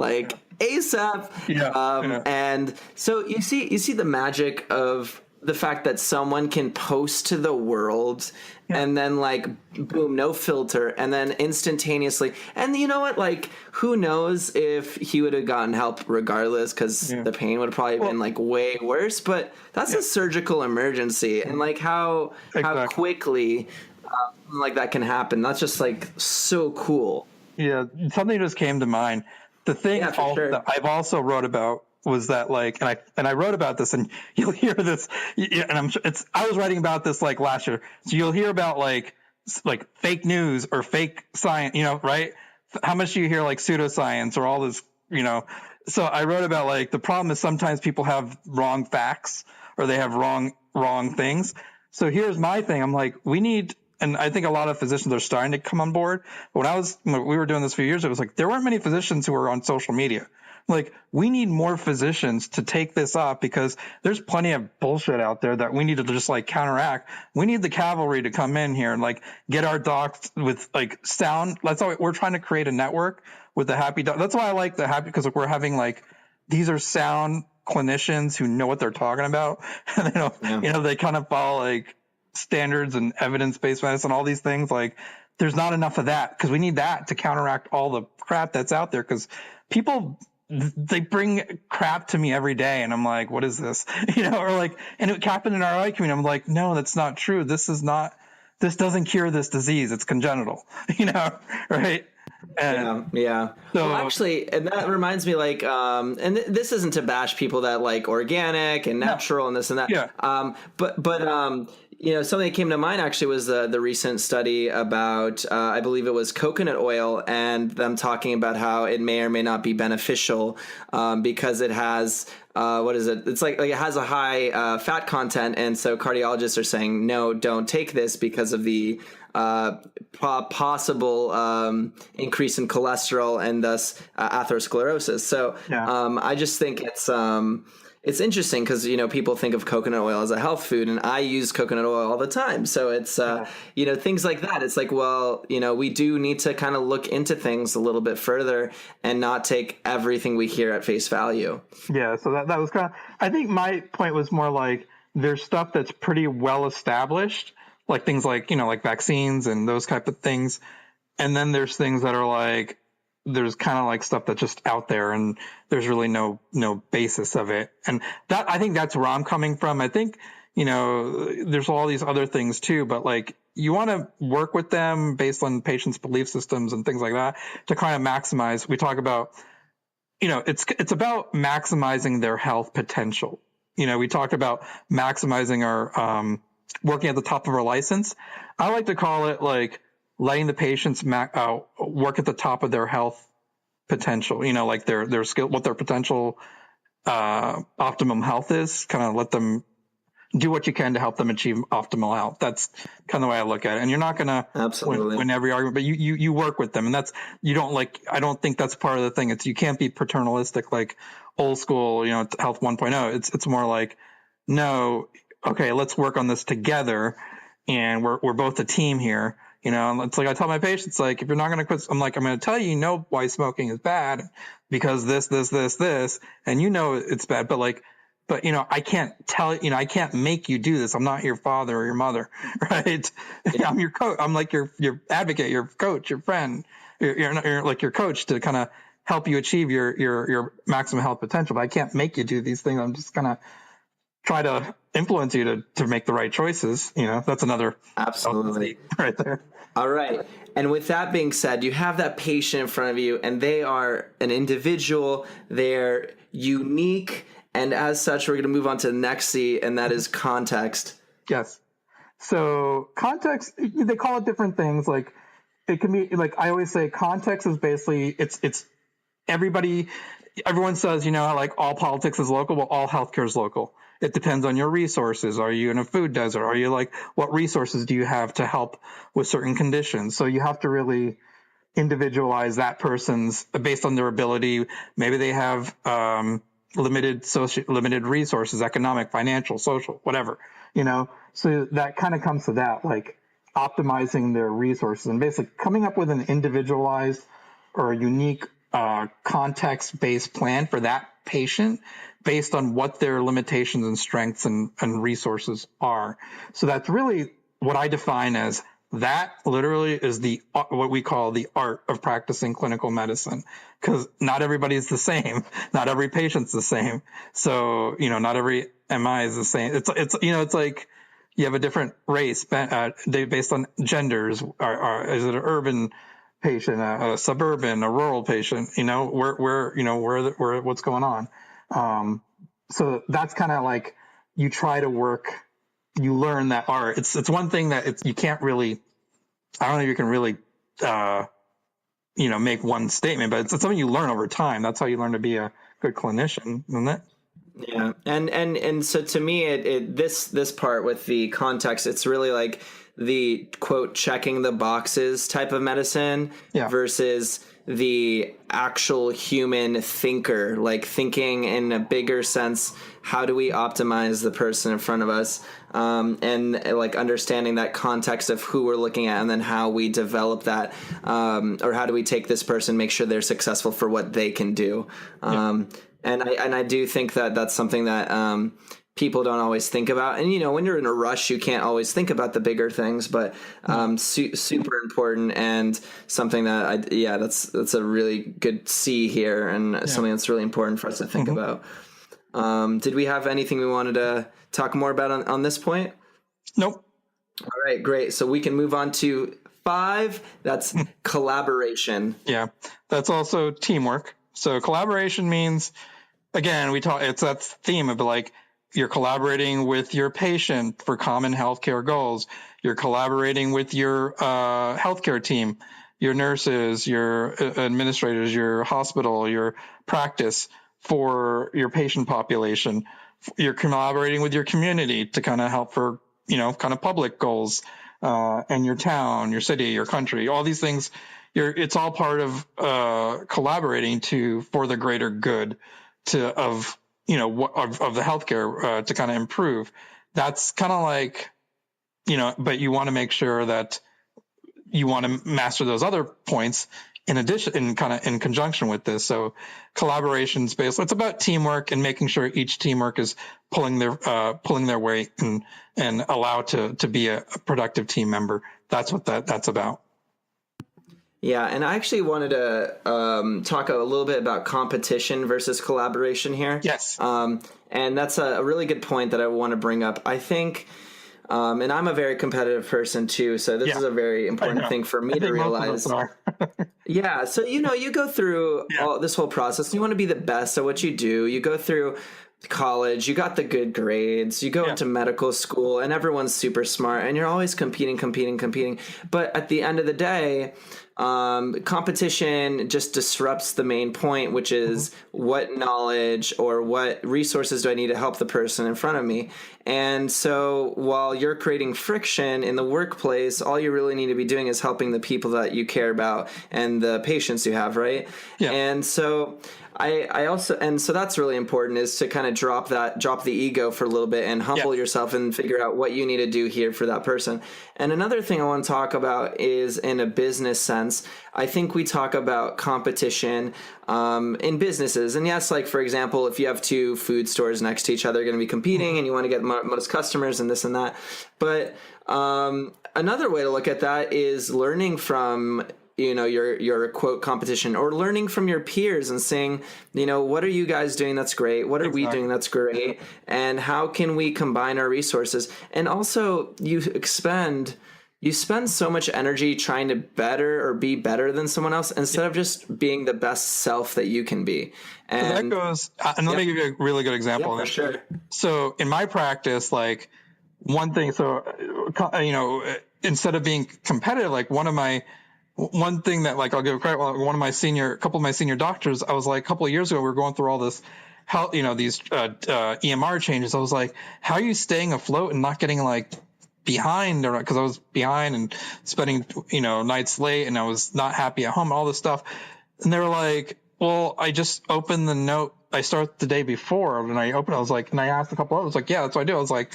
ASAP. And so you see the magic of the fact that someone can post to the world and then boom, no filter, and then instantaneously. And you know what? Who knows if he would have gotten help regardless, because the pain would have probably been way worse. But that's a surgical emergency, and how quickly that can happen. That's just so cool. Yeah, something just came to mind. The thing that I've also wrote about was that and I wrote about this, and you'll hear this, and I'm sure I was writing about this last year, so you'll hear about fake news or fake science, right? How much do you hear pseudoscience or all this, So I wrote about the problem is sometimes people have wrong facts or they have wrong things. So here's my thing. I'm we need. And I think a lot of physicians are starting to come on board. But when we were doing this for years, it was there weren't many physicians who were on social media. We need more physicians to take this up, because there's plenty of bullshit out there that we need to just counteract. We need the cavalry to come in here and get our docs with sound. That's why we're trying to create a network with the Happy Doc. That's why I like the Happy, because we're having these are sound clinicians who know what they're talking about. And they kind of follow standards and evidence-based medicine, all these things. There's not enough of that, because we need that to counteract all the crap that's out there, because people, they bring crap to me every day, and I'm what is this? And it happened in our eye community. I'm no, that's not true. This doesn't cure this disease. It's congenital, right? And So, well, actually, and that reminds me, and this isn't to bash people that organic and natural and this and that. Yeah. But something that came to mind actually was the recent study about, I believe it was coconut oil, and them talking about how it may or may not be beneficial because it has, what is it? It's it has a high fat content. And so cardiologists are saying, no, don't take this because of the possible increase in cholesterol and thus atherosclerosis. So I just think it's interesting, because people think of coconut oil as a health food, and I use coconut oil all the time. So it's things like that. It's we do need to kind of look into things a little bit further and not take everything we hear at face value. Yeah. So that was kind of, I think my point was more there's stuff that's pretty well established, things like vaccines and those type of things. And then there's things that are there's kind of stuff that's just out there, and there's really no basis of it. And that, I think that's where I'm coming from. I think, there's all these other things too, but you want to work with them based on patients' belief systems and things like that to kind of maximize. We talk about, it's about maximizing their health potential. We talked about maximizing our, working at the top of our license. I like to call it letting the patients work at the top of their health potential, their skill, what their potential optimum health is. Kind of let them do what you can to help them achieve optimal health. That's kind of the way I look at it. And you're not going to win every argument, but you work with them. And that's, I don't think that's part of the thing. You can't be paternalistic, like old school, health 1.0. It's more like, no, okay, let's work on this together. And we're both a team here. And it's like I tell my patients, like, if you're not going to quit, I'm going to tell you, why smoking is bad because this, and it's bad, but I can't I can't make you do this. I'm not your father or your mother, right? Yeah. I'm your coach. I'm like your advocate, your coach, your friend. You're like your coach to kind of help you achieve your maximum health potential. But I can't make you do these things. I'm just gonna try to influence you to make the right choices. That's another absolutely right there. All right. And with that being said, you have that patient in front of you and they are an individual. They're unique. And as such, we're going to move on to the next C, and that is context. Yes. So context, they call it different things. Like it can be like, I always say context is basically, it's everyone says, like all politics is local. Well, all healthcare is local. It depends on your resources. Are you in a food desert? Are you what resources do you have to help with certain conditions? So you have to really individualize that person's based on their ability. Maybe they have, limited resources, economic, financial, social, whatever, so that kind of comes to that, like optimizing their resources and basically coming up with an individualized or a unique context-based plan for that patient based on what their limitations and strengths and resources are. So that's really what I define as that literally is what we call the art of practicing clinical medicine, because not everybody's the same. Not every patient's the same. So, not every MI is the same. It's like you have a different race based on genders. Is it an urban patient, a suburban, a rural patient? Where what's going on? So that's kind of like you try to work. You learn that art. It's one thing that you can't really, I don't know if you can really, make one statement, but it's something you learn over time. That's how you learn to be a good clinician, isn't it? Yeah. And so to me, this part with the context, it's really like the quote, checking the boxes type of medicine versus the actual human thinker, like thinking in a bigger sense. How do we optimize the person in front of us? And like understanding that context of who we're looking at and then how we develop that, or how do we take this person, make sure they're successful for what they can do. And I do think that that's something that, people don't always think about. And, when you're in a rush, you can't always think about the bigger things, but super important and something that that's a really good C here and something that's really important for us to think about. Did we have anything we wanted to talk more about on this point? Nope. All right, great. So we can move on to 5. That's collaboration. Yeah, that's also teamwork. So collaboration means, again, it's that theme of like, you're collaborating with your patient for common healthcare goals. You're collaborating with your healthcare team, your nurses, your administrators, your hospital, your practice for your patient population. You're collaborating with your community to kind of help for, kind of public goals, and your town, your city, your country, all these things. It's all part of collaborating for the greater good of the healthcare to kind of improve. That's kind of like, but you want to make sure that you want to master those other points in addition, in conjunction with this. So collaboration space, it's about teamwork and making sure each teamwork is pulling their weight and allowed to be a productive team member. That's what that's about. Yeah, and I actually wanted to talk a little bit about competition versus collaboration here. Yes. And that's a really good point that I want to bring up. I think, and I'm a very competitive person too, so this is a very important thing for me to realize. Yeah, so you go through this whole process. You want to be the best at what you do. You go through college, you got the good grades, you go into medical school, and everyone's super smart, and you're always competing. But at the end of the day, competition just disrupts the main point, which is what knowledge or what resources do I need to help the person in front of me. And so while you're creating friction in the workplace, all you really need to be doing is helping the people that you care about and the patients you have, right? Yeah. And so I also, and so that's really important, is to kind of drop the ego for a little bit and humble yourself and figure out what you need to do here for that person. And another thing I want to talk about is in a business sense. I think we talk about competition in businesses. And yes, like for example, if you have two food stores next to each other, they're going to be competing and you want to get most customers and this and that. But another way to look at that is learning from your quote competition, or learning from your peers and saying, what are you guys doing that's great? What are we doing that's great? And how can we combine our resources? And also you spend so much energy trying to better or be better than someone else instead of just being the best self that you can be. And so that goes, and let me give you a really good example of that. For sure. So in my practice, like one thing, instead of being competitive, like one thing that, like, I'll give credit, a couple of my senior doctors, I was like, a couple of years ago, we were going through all this, these EMR changes. I was like, how are you staying afloat and not getting like behind, or because I was behind and spending, nights late, and I was not happy at home and all this stuff. And they were like, well, I just opened the note. I start the day before, and I opened, I was like, and I asked a couple others, like, yeah, that's what I do. I was like,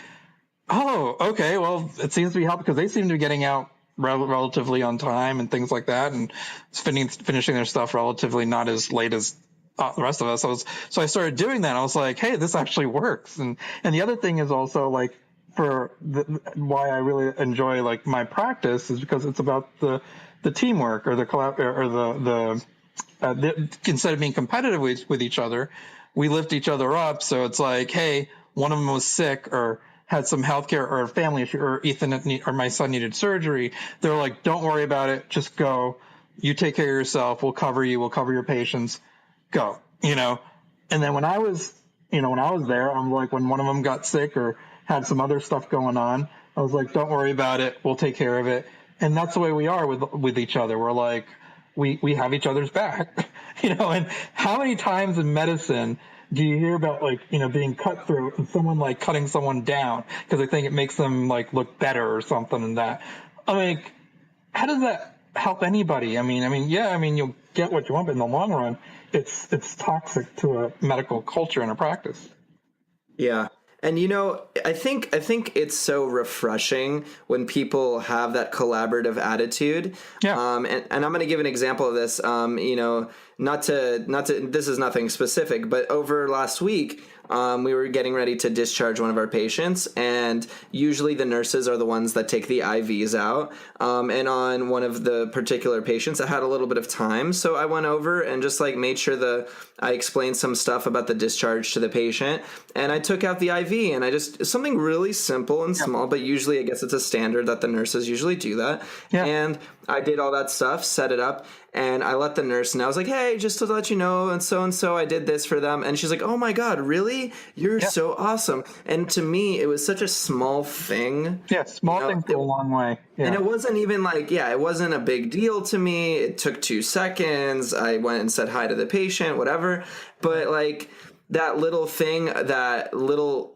oh, okay, well, it seems to be helping, because they seem to be getting out relatively on time and things like that, and finishing their stuff relatively not as late as the rest of us. So I started doing that. I was like, hey, this actually works. And the other thing is also, like, why I really enjoy like my practice is because it's about the teamwork, or the instead of being competitive with each other, we lift each other up. So it's like, hey, one of them was sick or had some healthcare or a family issue, or or my son needed surgery. They're like, don't worry about it. Just go. You take care of yourself. We'll cover you. We'll cover your patients. Go, And then when I was there, I'm like, when one of them got sick or had some other stuff going on, I was like, don't worry about it. We'll take care of it. And that's the way we are with each other. We're like, we have each other's back, and how many times in medicine do you hear about, like, being cutthroat and someone like cutting someone down because they think it makes them like look better or something, and that, how does that help anybody? You'll get what you want, but in the long run, it's toxic to a medical culture and a practice. Yeah. And, I think it's so refreshing when people have that collaborative attitude. Yeah. And I'm going to give an example of this, not to, this is nothing specific, but over last week, we were getting ready to discharge one of our patients, and usually the nurses are the ones that take the IVs out. And on one of the particular patients, I had a little bit of time, so I went over and just like made sure I explained some stuff about the discharge to the patient, and I took out the IV, and I just, something really simple and small, but usually I guess it's a standard that the nurses usually do that. Yeah. And I did all that stuff, set it up, and I let the nurse know. I was like, hey, just to let you know, and so I did this for them. And she's like, oh my God, really? You're so awesome. And to me, it was such a small thing. Yeah, small things go a long way. Yeah. And it wasn't even like, it wasn't a big deal to me. It took 2 seconds. I went and said hi to the patient, whatever. But like that little thing, that little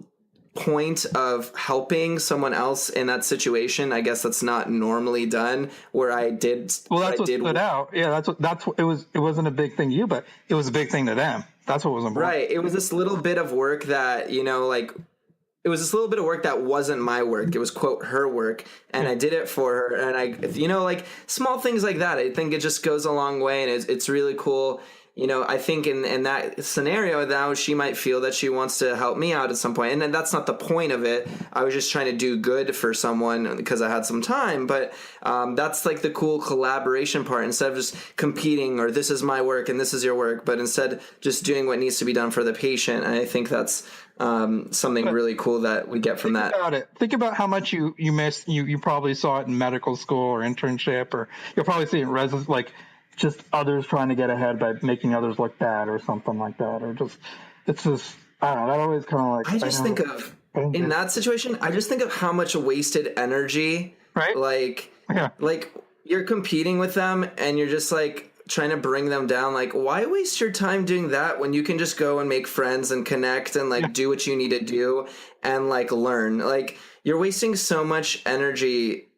point of helping someone else in that situation, I guess that's not normally done, where I did. Well, that's what stood out. Yeah, that's what it was. It wasn't a big thing to you, but it was a big thing to them. That's what was important. Right. It was this little bit of work that, it was this little bit of work that wasn't my work. It was, quote, her work, and I did it for her. And small things like that, I think it just goes a long way, and it's really cool. I think in that scenario, now she might feel that she wants to help me out at some point. And then that's not the point of it. I was just trying to do good for someone because I had some time. But that's like the cool collaboration part. Instead of just competing, or this is my work and this is your work, but instead just doing what needs to be done for the patient. And I think that's something really cool that we get from that. Think about how much you missed. You probably saw it in medical school or internship, or you'll probably see it in residence, like just others trying to get ahead by making others look bad or something like that, or it's just, I don't know, that always kind of like, in that situation, I just think of how much wasted energy, right? Like you're competing with them and you're just like trying to bring them down. Like, why waste your time doing that when you can just go and make friends and connect and like do what you need to do and like learn? Like, you're wasting so much energy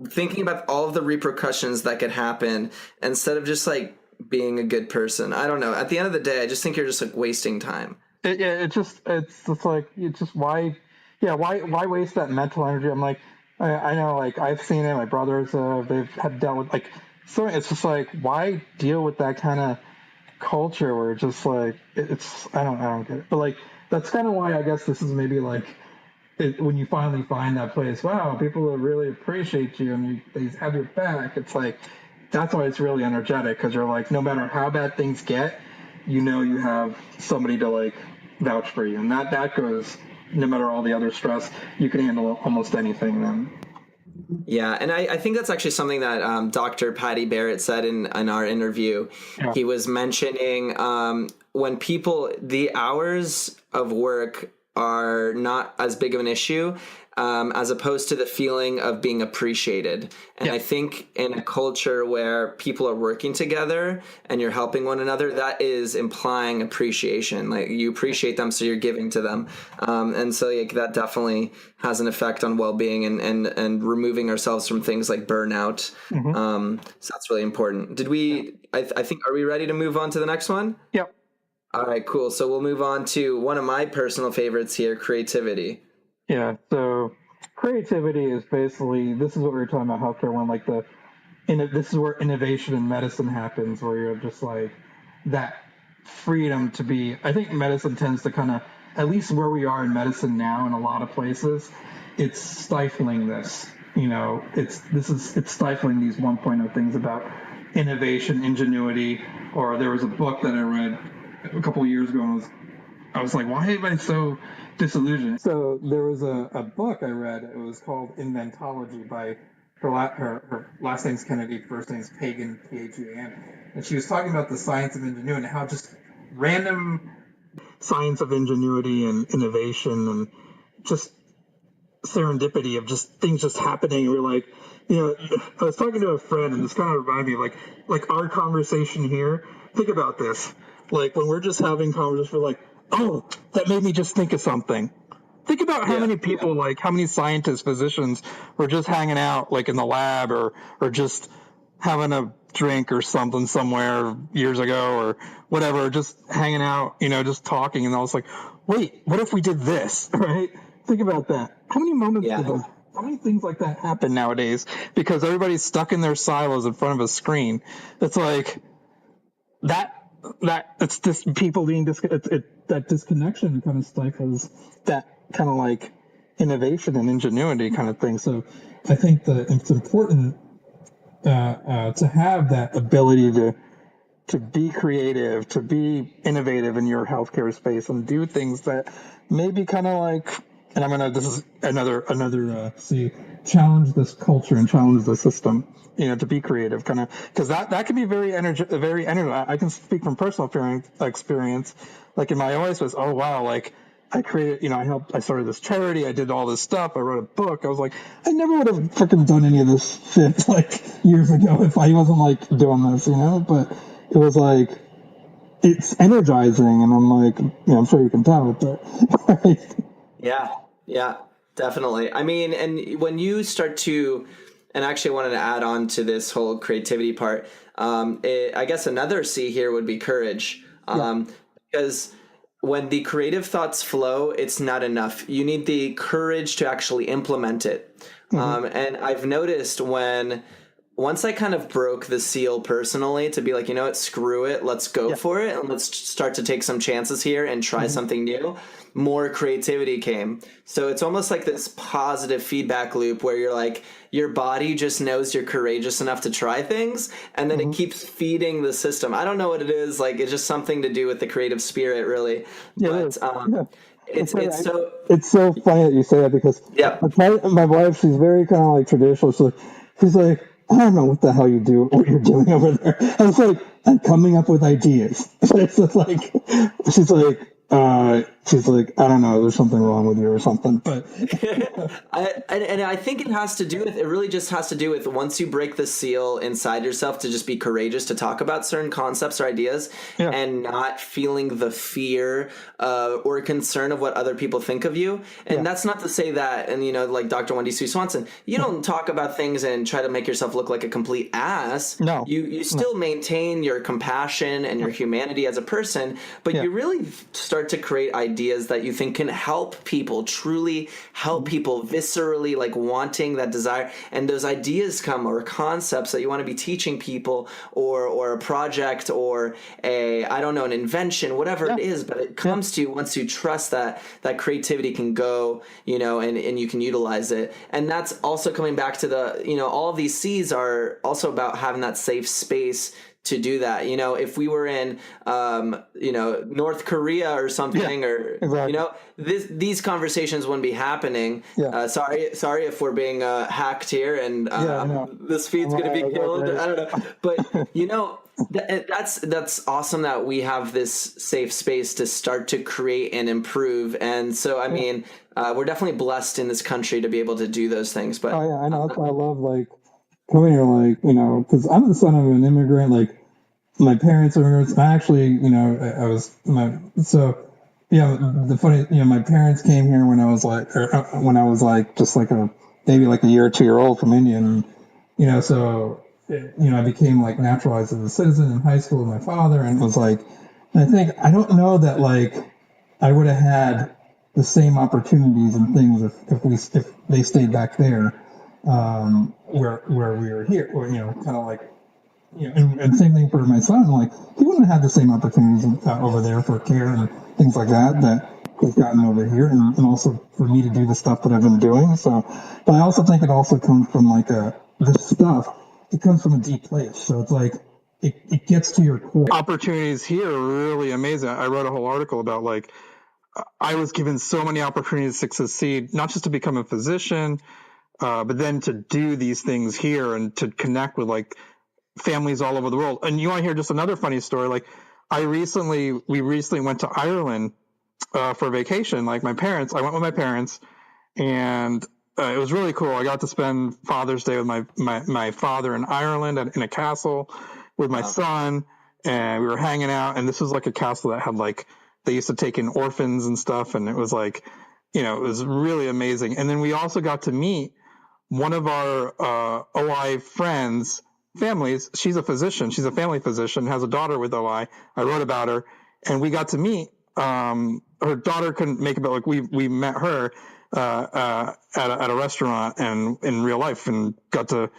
thinking about all of the repercussions that could happen instead of just like being a good person. I don't know. At the end of the day, I just think you're just like wasting time. It's just like, it's just why waste that mental energy? I'm like, I know, like I've seen it. My brothers, they've had dealt with like, so it's just like, why deal with that kind of culture where it's just like, it's, I don't get it. But like, that's kind of why I guess this is maybe like, when you finally find that place, wow, people will really appreciate you and they have your back. It's like, that's why it's really energetic, because you're like, no matter how bad things get, you know you have somebody to like vouch for you, and that goes no matter all the other stress. You can handle almost anything then. Yeah, and I think that's actually something that Dr. Patty Barrett said in our interview. Yeah. He was mentioning when the hours of work are not as big of an issue as opposed to the feeling of being appreciated. And I think in a culture where people are working together and you're helping one another, that is implying appreciation. Like, you appreciate them, so you're giving to them. And so like, that definitely has an effect on well-being and removing ourselves from things like burnout. Mm-hmm. So that's really important. I think, are we ready to move on to the next one? Yep. All right, cool. So we'll move on to one of my personal favorites here, creativity. Yeah, so creativity is basically, this is what we were talking about healthcare when like this is where innovation in medicine happens, where you're just like that freedom to be. I think medicine tends to kind of, at least where we are in medicine now in a lot of places, it's stifling this. You know, it's stifling these 1.0 things about innovation, ingenuity. Or there was a book that I read a couple of years ago, and I was like, why am I so disillusioned? So there was a book I read. It was called Inventology by her last name's Kennedy, first name's Pagan, P-A-G-A-N. And she was talking about the science of ingenuity and how just random science of ingenuity and innovation and just serendipity of just things just happening. We're like, you know, I was talking to a friend, and this kind of reminded me of like our conversation here. Think about this. Like, when we're just having conversations, we're like, oh, that made me just think of something. Think about how many people, like how many scientists, physicians were just hanging out like in the lab or just having a drink or something somewhere years ago or whatever, just hanging out, you know, just talking. And I was like, wait, what if we did this? Right? Think about that. How many moments how many things like that happen nowadays? Because everybody's stuck in their silos in front of a screen. It's like that it's just people being that disconnection kind of stifles that kind of like innovation and ingenuity kind of thing. So I think that it's important to have that ability to be creative, to be innovative in your healthcare space and do things that maybe kind of like, and this is another challenge this culture and challenge the system, you know, to be creative, kind of, because that can be very energetic. I can speak from personal experience. Like in my OS was, oh wow, like I created, you know, I started this charity, I did all this stuff, I wrote a book. I was like, I never would have freaking done any of this shit like years ago if I wasn't like doing this, you know. But it was like, it's energizing, and I'm like, yeah, I'm sure you can tell, but right? Yeah, definitely. I mean, and when you start to, and actually I wanted to add on to this whole creativity part, I guess another C here would be courage. Because when the creative thoughts flow, it's not enough. You need the courage to actually implement it. Mm-hmm. And I've noticed once I kind of broke the seal personally to be like, you know what, screw it, let's go for it, and let's start to take some chances here and try something new, more creativity came. So it's almost like this positive feedback loop where you're like, your body just knows you're courageous enough to try things, and then it keeps feeding the system. I don't know what it is, like it's just something to do with the creative spirit, really. Yeah, but it's so funny that you say that, because my wife, she's very kind of like traditional. So she's like, I don't know what the hell what you're doing over there. I was like, I'm coming up with ideas. So it's just like, she's like, she's like, I don't know, there's something wrong with you or something. But I think it really just has to do with once you break the seal inside yourself to just be courageous to talk about certain concepts or ideas and not feeling the fear or concern of what other people think of you. And that's not to say that, and like Dr. Wendy Sue Swanson, you don't talk about things and try to make yourself look like a complete ass. No. You still maintain your compassion and your humanity as a person, but you really start to create ideas that you think can help people, truly help people viscerally, like wanting that desire. And those ideas come, or concepts that you want to be teaching people, or a project, or an invention, whatever it is, but it comes to you once you trust that creativity can go, and you can utilize it. And that's also coming back to all of these C's are also about having that safe space to do that. If we were in, North Korea or something, or, these conversations wouldn't be happening. Sorry if we're being hacked here and this feed's going to be killed. I don't know. But, that's awesome that we have this safe space to start to create and improve. And so, I mean, we're definitely blessed in this country to be able to do those things. But I know. That's why I love, like, coming here, because I'm the son of an immigrant. Like, my parents are immigrants. I actually, the funny, my parents came here when I was just like maybe a year or 2 year old from India. And, I became like naturalized as a citizen in high school with my father, and it was like, I don't know that I would have had the same opportunities and things if they stayed back there, where we were here, or kind of like, and same thing for my son. Like, he wouldn't have had the same opportunities over there for care and things like that he's gotten over here, and also for me to do the stuff that I've been doing. So, but I also think it also comes from this stuff. It comes from a deep place. So it's like it gets to your core. Opportunities here are really amazing. I wrote a whole article about I was given so many opportunities to succeed, not just to become a physician, but then to do these things here and to connect with families all over the world. And you want to hear just another funny story? We recently went to Ireland for vacation. I went with my parents, and it was really cool. I got to spend Father's Day with my father in Ireland in a castle with my son, and we were hanging out. And this was a castle that had they used to take in orphans and stuff, and it was it was really amazing. And then we also got to meet one of our OI friends' families. She's a physician. She's a family physician, has a daughter with OI. I wrote about her, and we got to meet. Her daughter couldn't make it, but we met her at a restaurant and in real life, and got to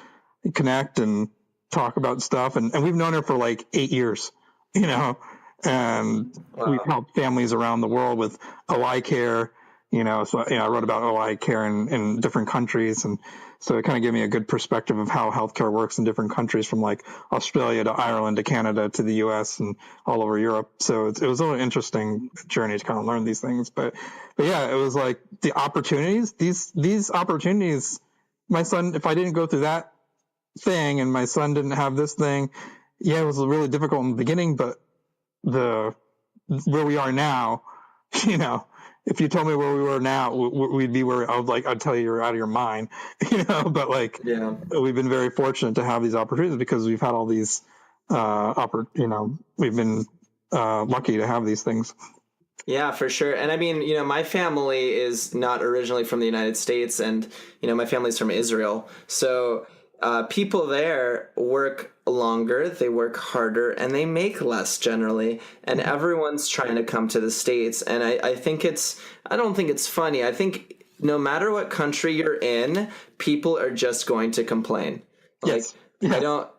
connect and talk about stuff. And we've known her for 8 years, and we've helped families around the world with OI care. So I wrote about OI care in different countries, and so it kind of gave me a good perspective of how healthcare works in different countries, from Australia to Ireland to Canada to the U.S. and all over Europe. So it was a really interesting journey to kind of learn these things. But yeah, it was the opportunities. These opportunities. My son, if I didn't go through that thing, and my son didn't have this thing, it was really difficult in the beginning. But where we are now, if you told me where we were now, we'd be where I'd tell you you're out of your mind, but we've been very fortunate to have these opportunities because we've had all these, we've been lucky to have these things. Yeah, for sure. And I mean, my family is not originally from the United States, and, my family's from Israel. So people there work longer, they work harder, and they make less generally. And everyone's trying to come to the States. And I don't think it's funny. I think no matter what country you're in, people are just going to complain. Yes. I don't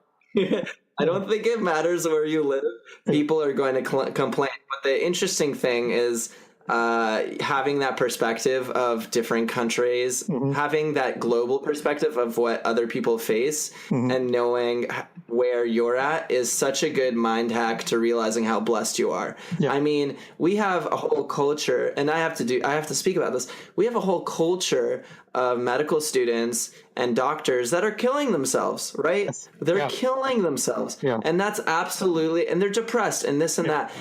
think it matters where you live. People are going to complain. But the interesting thing is having that perspective of different countries, having that global perspective of what other people face, and knowing where you're at is such a good mind hack to realizing how blessed you are. Yeah. I mean, we have a whole culture, and I have to speak about this. We have a whole culture of medical students and doctors that are killing themselves, right? Yes. They're killing themselves. Yeah. And that's absolutely, and they're depressed and this and that.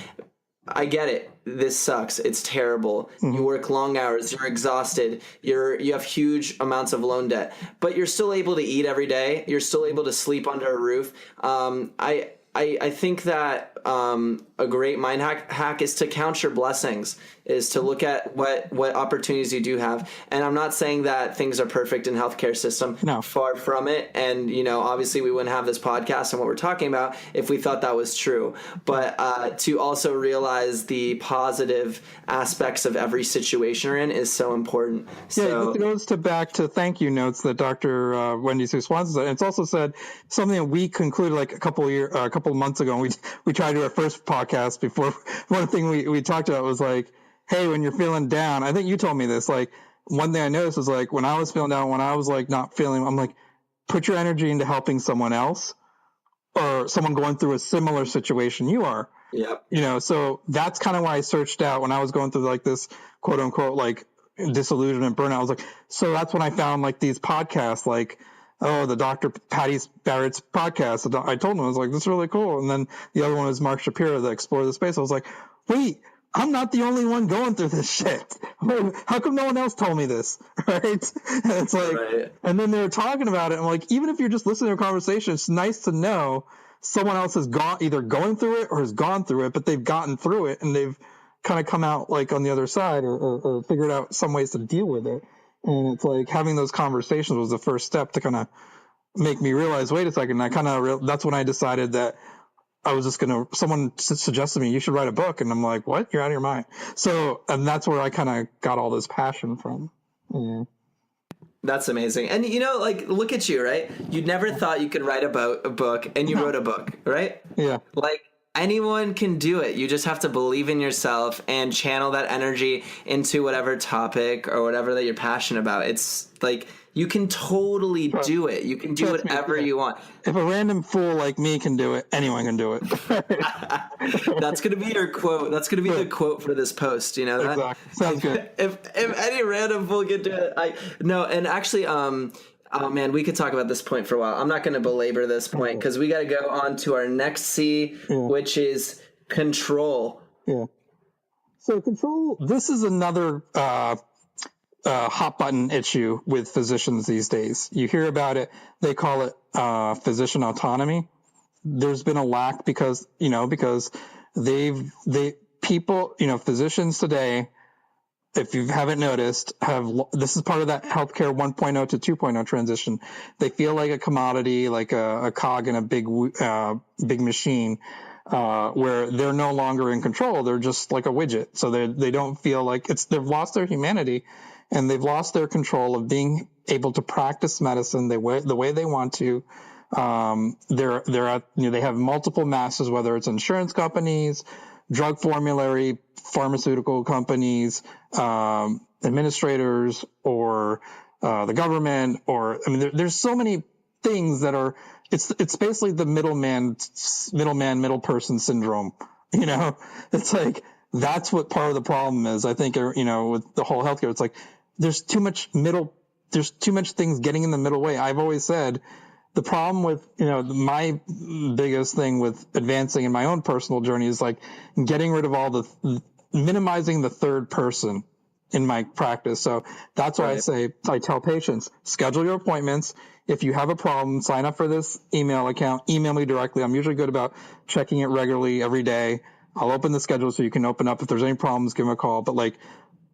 I get it. this sucks. It's terrible. You work long hours. You're exhausted. You have huge amounts of loan debt, but you're still able to eat every day. You're still able to sleep under a roof. I think that a great mind hack is to count your blessings, is to look at what opportunities you do have. And I'm not saying that things are perfect in healthcare system. No. Far from it. And, obviously we wouldn't have this podcast and what we're talking about if we thought that was true. But to also realize the positive aspects of every situation we're in is so important. So, it goes back to thank you notes that Dr. Wendy Sue Swanson said. It's also said something that we concluded like a couple of months ago. And we tried to do our first podcast before. One thing we talked about was like, hey, when you're feeling down, I think you told me this, like one thing I noticed was like when I was feeling down, when I was like not feeling, I'm like, put your energy into helping someone else or someone going through a similar situation you are. Yep. So that's kind of why I searched out when I was going through like this quote unquote like disillusionment burnout. I was like, so that's when I found like these podcasts, like, oh, the Dr. Patty Barrett's podcast. I told him, I was like, this is really cool. And then the other one was Mark Shapiro, the Explore the Space. I was like, wait, I'm not the only one going through this shit. How come no one else told me this? Right? And it's like, right. And then they're talking about it. And like, even if you're just listening to a conversation, it's nice to know someone else has either going through it or has gone through it, but they've gotten through it and they've kind of come out like on the other side or figured out some ways to deal with it. And it's like having those conversations was the first step to kind of make me realize, wait a second, that's when I decided that I was just someone suggested me, you should write a book. And I'm like, what? You're out of your mind. So, and that's where I kind of got all this passion from. Yeah. That's amazing. And, like, look at you, right? You never thought you could write about a book and you wrote a book, right? Yeah. Like, anyone can do it. You just have to believe in yourself and channel that energy into whatever topic or whatever that you're passionate about. It's like, you can totally do it. You can do whatever you want. If a random fool like me can do it, anyone can do it. That's going to be your quote. That's going to be the quote for this post. You know that? Exactly. Sounds good. If any random fool can do it, and actually, oh man, we could talk about this point for a while. I'm not going to belabor this point because we got to go on to our next C, which is control. Yeah. So control. This is another hot button issue with physicians these days. You hear about it. They call it physician autonomy. There's been a lack because physicians today, if you haven't noticed, this is part of that healthcare 1.0 to 2.0 transition. They feel like a commodity, like a cog in a big machine, where they're no longer in control. They're just like a widget. So they don't feel like they've lost their humanity. And they've lost their control of being able to practice medicine the way they want to. They have multiple masters, whether it's insurance companies, drug formulary, pharmaceutical companies, administrators, or the government, there's so many things that are. It's basically the middle person syndrome. It's like that's what part of the problem is. I think with the whole healthcare, it's like. There's too much things getting in the middle way. I've always said the problem with, my biggest thing with advancing in my own personal journey is like getting rid of minimizing the third person in my practice. So that's why I tell patients, schedule your appointments. If you have a problem, sign up for this email account, email me directly. I'm usually good about checking it regularly every day. I'll open the schedule so you can open up. If there's any problems, give them a call. But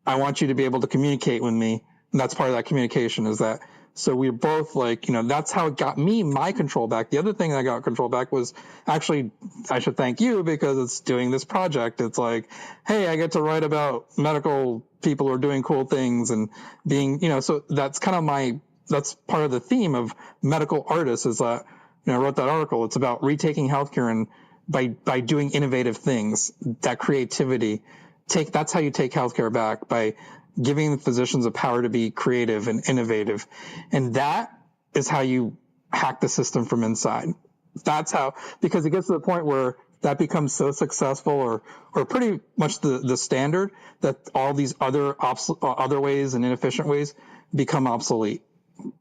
I want you to be able to communicate with me. And that's part of that communication is that. So we're both that's how it got me my control back. The other thing that got control back was actually, I should thank you because it's doing this project. It's like, hey, I get to write about medical people who are doing cool things and being, so that's kind of that's part of the theme of medical artists is that, I wrote that article. It's about retaking healthcare and by doing innovative things, that creativity. That's how you take healthcare back, by giving the physicians a power to be creative and innovative. And that is how you hack the system from inside. That's how, because it gets to the point where that becomes so successful or pretty much the standard that all these other ways and inefficient ways become obsolete.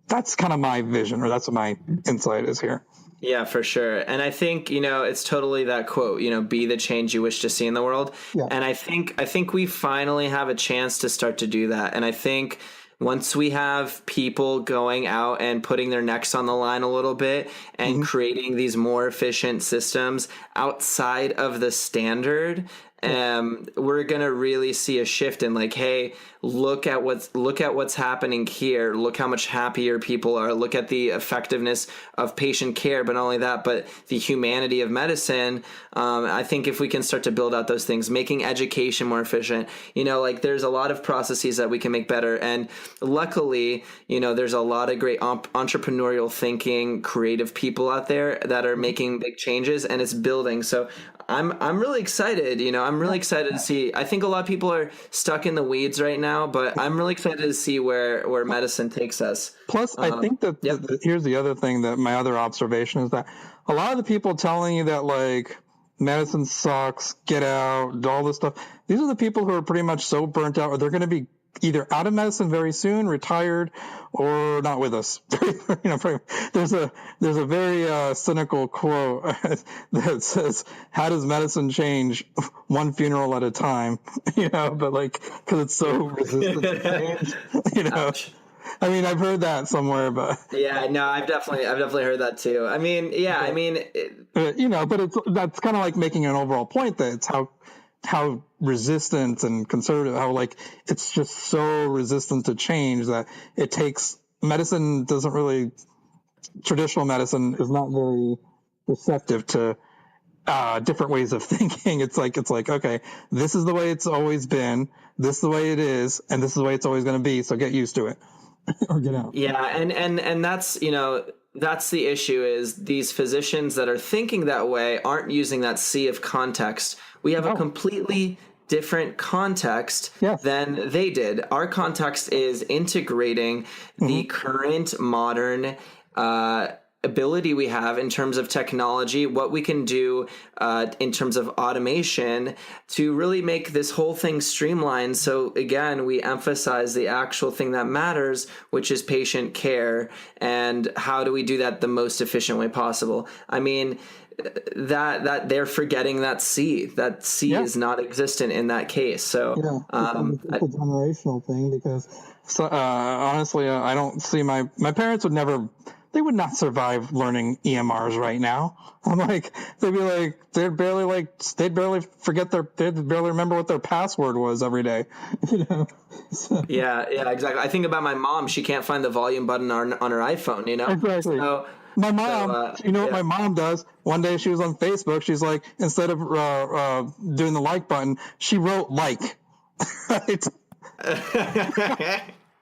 That's kind of my vision, or that's what my insight is here. Yeah, for sure. And I think, it's totally that quote, be the change you wish to see in the world. Yeah. And I think we finally have a chance to start to do that. And I think once we have people going out and putting their necks on the line a little bit and creating these more efficient systems outside of the standard, we're gonna really see a shift in like, hey, look at what's happening here. Look how much happier people are. Look at the effectiveness of patient care, but not only that, but the humanity of medicine. I think if we can start to build out those things, making education more efficient, like there's a lot of processes that we can make better. And luckily, there's a lot of great entrepreneurial thinking, creative people out there that are making big changes, and it's building. So I'm really excited. I'm really excited to see. I think a lot of people are stuck in the weeds right now, but I'm really excited to see where medicine takes us. Plus, I think that here's the other thing, that my other observation is that a lot of the people telling you that like medicine sucks, get out, all this stuff, these are the people who are pretty much so burnt out, or they're going to be either out of medicine very soon, retired, or not with us. There's a very cynical quote that says, "How does medicine change? One funeral at a time." But like, because it's so resistant to change. Ouch. I mean, I've heard that somewhere, but yeah, no, I've definitely heard that too. I mean, yeah, I mean, but that's kind of like making an overall point that it's how resistant and conservative, how like it's just so resistant to change that it takes medicine traditional medicine is not very receptive to different ways of thinking. It's like, okay, this is the way it's always been, this is the way it is, and this is the way it's always going to be. So get used to it or get out. Yeah. And that's, that's the issue, is these physicians that are thinking that way aren't using that sea of context. We have a completely different context than they did. Our context is integrating the current modern ability we have in terms of technology, what we can do in terms of automation to really make this whole thing streamlined. So again, we emphasize the actual thing that matters, which is patient care, and how do we do that the most efficient way possible. I mean, that they're forgetting that C is not existent in that case. So it's a generational thing, because honestly, I don't see my parents they would not survive learning EMRs right now. I'm like, they'd barely remember what their password was every day. So. Yeah, exactly. I think about my mom. She can't find the volume button on her iPhone, Exactly. So, my mom, what my mom does? One day she was on Facebook. She's like, instead of doing the like button, she wrote like. Right?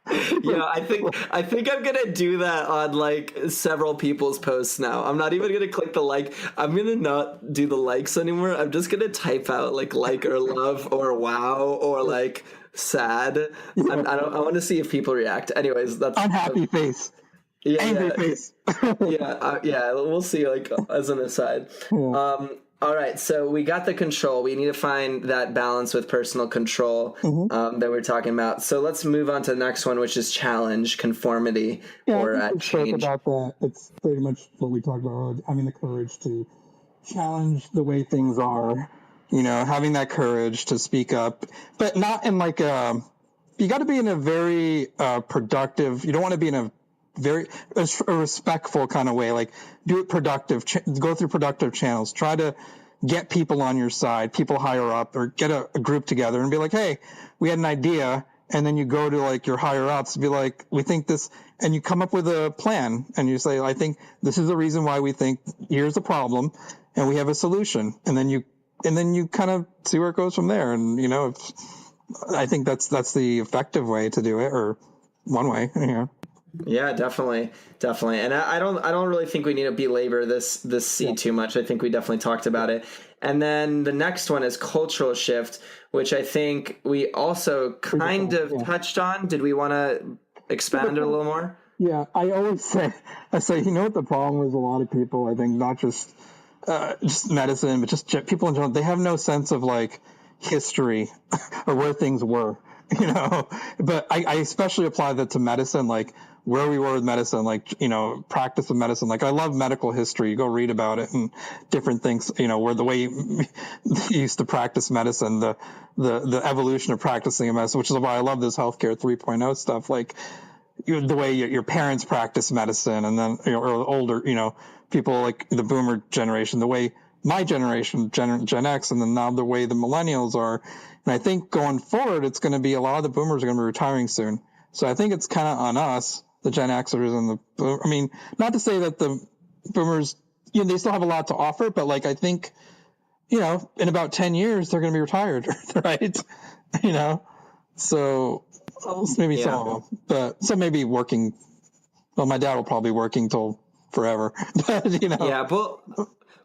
I think I'm gonna do that on like several people's posts now. I'm not even gonna click the like. I'm gonna not do the likes anymore. I'm just gonna type out like or love or wow or like sad. I want to see if people react. Anyways, that's unhappy face. Angry face. We'll see, like, as an aside. All right, so we got the control. We need to find that balance with personal control that we're talking about. So let's move on to the next one, which is challenge, conformity, or change. About that. It's pretty much what we talked about earlier. I mean, the courage to challenge the way things are, having that courage to speak up, but not in like you got to be in a very productive, you don't want to be in a respectful kind of way, like do it productive, go through productive channels, try to get people on your side, people higher up, or get a group together and be like, hey, we had an idea. And then you go to like your higher ups and be like, we think this, and you come up with a plan and you say, I think this is the reason why we think here's a problem and we have a solution. And then you kind of see where it goes from there. And, I think that's the effective way to do it, or one way, Yeah, definitely. And I don't really think we need to belabor this C too much. I think we definitely talked about it. And then the next one is cultural shift, which I think we also kind of touched on. Did we want to expand it a little more? Yeah, I always say, what the problem with a lot of people, I think, not just medicine, but just people in general, they have no sense of like history or where things were. but I especially apply that to medicine, like where we were with medicine, like, practice of medicine. Like I love medical history. You go read about it and different things, where the way you used to practice medicine, the evolution of practicing medicine, which is why I love this healthcare 3.0 stuff. Like the way your parents practice medicine, and then, or older, people like the boomer generation, the way my generation, Gen X, and then now the way the millennials are. And I think going forward, it's going to be a lot of the boomers are going to be retiring soon. So I think it's kind of on us, the Gen Xers and not to say that the boomers, they still have a lot to offer, but like, I think, in about 10 years, they're going to be retired, right? So maybe some of them, but some may be working. Well, my dad will probably be working till forever, but Yeah,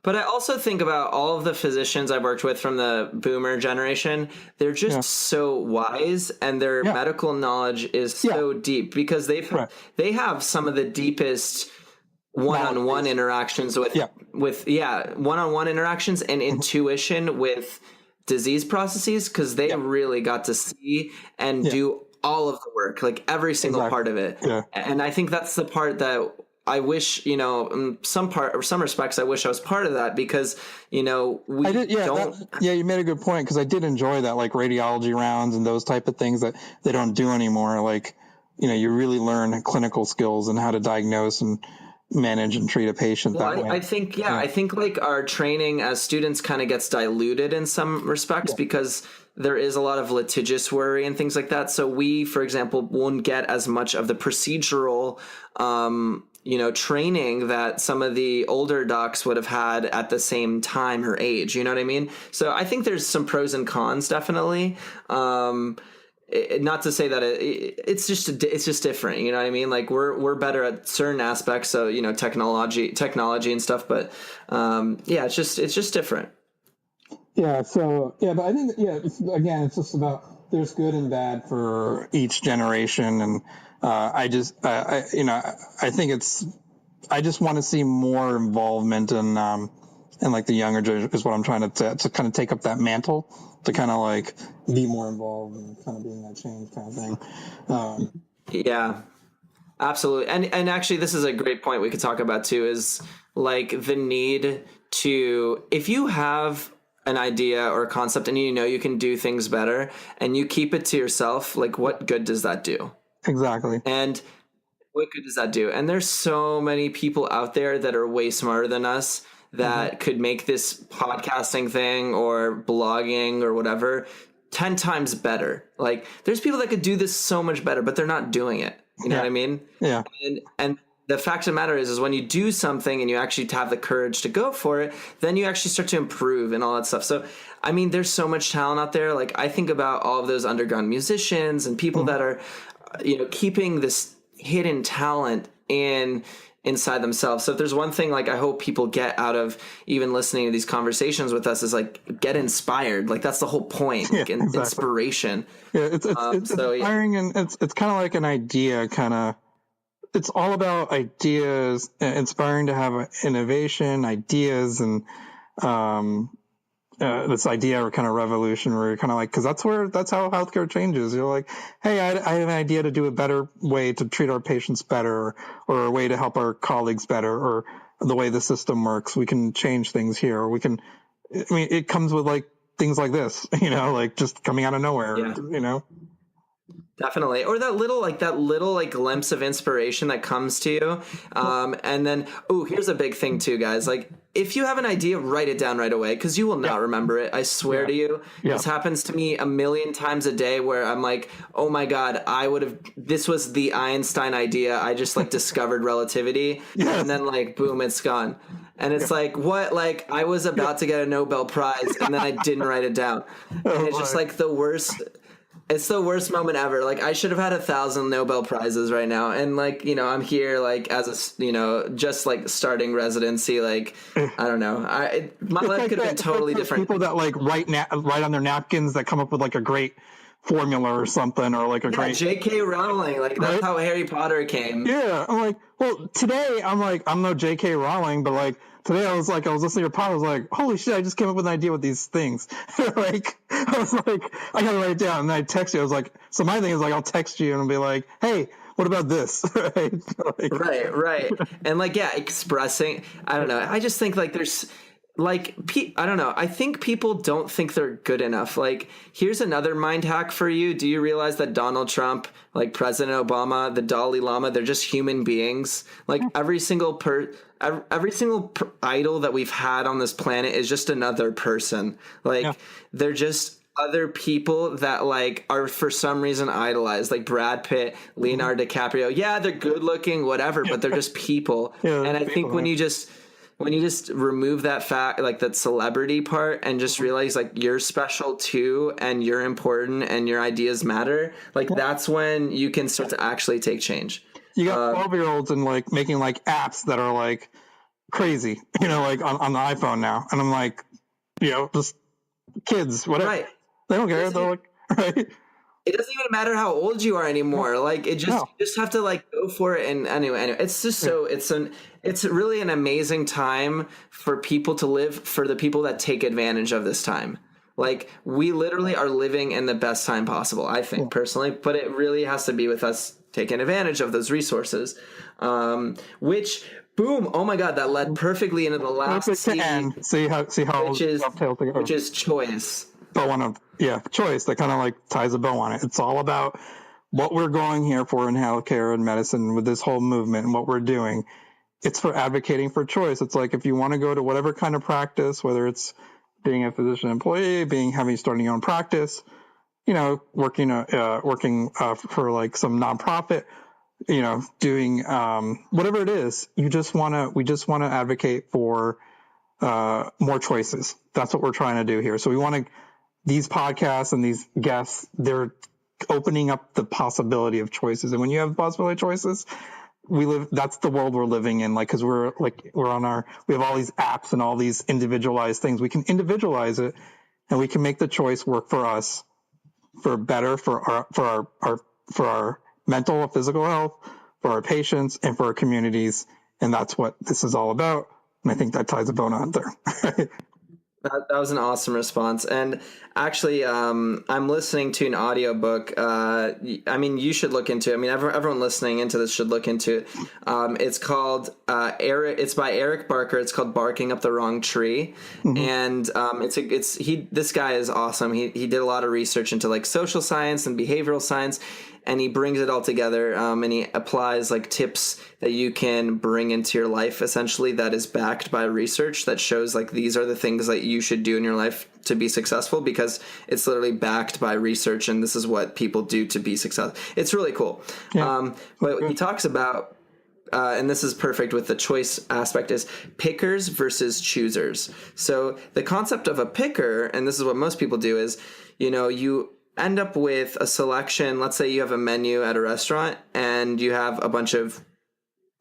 but I also think about all of the physicians I've worked with from the boomer generation. They're just so wise, and their medical knowledge is so deep because they have some of the deepest one-on-one interactions with one-on-one interactions and intuition with disease processes, because they really got to see and do all of the work, like every single part of it. Yeah. And I think that's the part that I wish, in some respects, I wish I was part of that, because, you made a good point, because I did enjoy that, like radiology rounds and those type of things that they don't do anymore. Like, you really learn clinical skills and how to diagnose and manage and treat a patient that way. I think like our training as students kind of gets diluted in some respects because there is a lot of litigious worry and things like that. So we, for example, won't get as much of the procedural, training that some of the older docs would have had at the same time or age. You know what I mean? So I think there's some pros and cons, definitely. Not to say that it's just different. You know what I mean? Like we're better at certain aspects. So, technology and stuff, but it's just different. Yeah. So, but I think, it's just about, there's good and bad for each generation. And, I think I just want to see more involvement in like the younger generation is what I'm trying to kind of take up that mantle, to kind of like be more involved and kind of being that change kind of thing. Yeah, absolutely. And actually, this is a great point we could talk about too, is like the need to, if you have an idea or a concept and you can do things better and you keep it to yourself, like what good does that do? Exactly. And what good does that do? And there's so many people out there that are way smarter than us that could make this podcasting thing or blogging or whatever 10 times better. Like there's people that could do this so much better, but they're not doing it. You know what I mean? Yeah. And the fact of the matter is when you do something and you actually have the courage to go for it, then you actually start to improve and all that stuff. So, I mean, there's so much talent out there. Like I think about all of those underground musicians and people that are, keeping this hidden talent inside themselves. So if there's one thing, like I hope people get out of even listening to these conversations with us is like get inspired. Like that's the whole point, like inspiration. Yeah, it's inspiring, and it's kind of like an idea. It's all about ideas, inspiring to have innovation, ideas, and this idea or kind of revolution where you're kind of like, because that's how healthcare changes. You're like, hey, I have an idea to do a better way to treat our patients better, or a way to help our colleagues better, or the way the system works. We can change things here. Or it comes with like things like this, like just coming out of nowhere, Definitely. Or that little glimpse of inspiration that comes to you. And then, here's a big thing too, guys. Like if you have an idea, write it down right away, because you will not remember it. I swear to you. Yeah. This happens to me a million times a day where I'm like, oh my God, this was the Einstein idea. I just discovered relativity. Yeah. And then boom, it's gone. And it's like, what? Like I was about to get a Nobel Prize and then I didn't write it down. And it's just the worst. It's the worst moment ever. Like I should have had 1,000 Nobel Prizes right now. And I'm here as a, just starting residency. I don't know. My life could have been totally different. People that write on their napkins that come up with a great formula or something, or great J.K. Rowling. That's how Harry Potter came. Yeah. I'm today I'm no J.K. Rowling, but today I was listening to your pod. I was like, holy shit, I just came up with an idea with these things. Like, I was like, I gotta write it down. And then I text you. I was like, so my thing is like, I'll text you and I'll be like, hey, what about this? Right? Like, right. And like, yeah, expressing, I don't know. I just think like there's like, I don't know. I think people don't think they're good enough. Like, here's another mind hack for you. Do you realize that Donald Trump, like President Obama, the Dalai Lama, they're just human beings? Like every single idol that we've had on this planet is just another person. Like they're just other people that like are for some reason idolized, like Brad Pitt, Leonardo DiCaprio. Yeah, they're good looking, whatever, but they're just people. And I think when you just remove that fact, like that celebrity part, and just realize like you're special too, and you're important, and your ideas matter, like that's when you can start to actually take change. You got 12-year-olds and like making like apps that are like crazy, like on the iPhone now, and I'm like, just kids, whatever. Right. They don't care. They're like, right. It doesn't even matter how old you are anymore. Like you just have to like go for it. And anyway, it's just it's really an amazing time for people to live, for the people that take advantage of this time. Like we literally are living in the best time possible, I think personally, but it really has to be with us taking advantage of those resources, which boom. Oh my God. That led perfectly into the last scene, see how which is choice. Choice that kind of like ties a bow on it. It's all about what we're going here for in healthcare and medicine with this whole movement and what we're doing. It's for advocating for choice. It's like if you want to go to whatever kind of practice, whether it's being a physician employee, starting your own practice, working for like some nonprofit, doing whatever it is. We just want to advocate for more choices. That's what we're trying to do here. So we want to. These podcasts and these guests, they're opening up the possibility of choices. And when you have the possibility of choices, that's the world we're living in. Like, cause we have all these apps and all these individualized things. We can individualize it and we can make the choice work for us for better, for our mental and physical health, for our patients and for our communities. And that's what this is all about. And I think that ties a bone on there. That was an awesome response. And actually, I'm listening to an audiobook. You should look into it. I mean, everyone listening into this should look into it. It's called it's by Eric Barker. It's called Barking Up the Wrong Tree. And this guy is awesome. He did a lot of research into like social science and behavioral science. And he brings it all together, and he applies like tips that you can bring into your life, essentially, that is backed by research that shows like these are the things that you should do in your life to be successful, because it's literally backed by research, and this is what people do to be successful. It's really cool. But he talks about, and this is perfect with the choice aspect, is pickers versus choosers. So the concept of a picker, and this is what most people do, is, you end up with a selection. Let's say you have a menu at a restaurant and you have a bunch of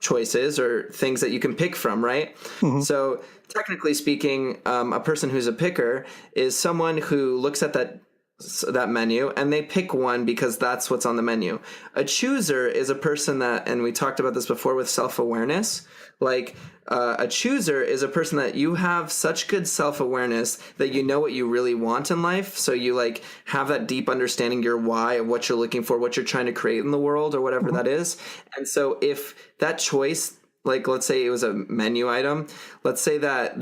choices or things that you can pick from, right? So technically speaking, a person who's a picker is someone who looks at that menu and they pick one because that's what's on the menu. A chooser is a person that, and we talked about this before with self-awareness, like a chooser is a person that you have such good self-awareness that you know what you really want in life. So you like have that deep understanding your why, of what you're looking for, what you're trying to create in the world, or whatever that is. And so if that choice, like let's say it was a menu item, let's say that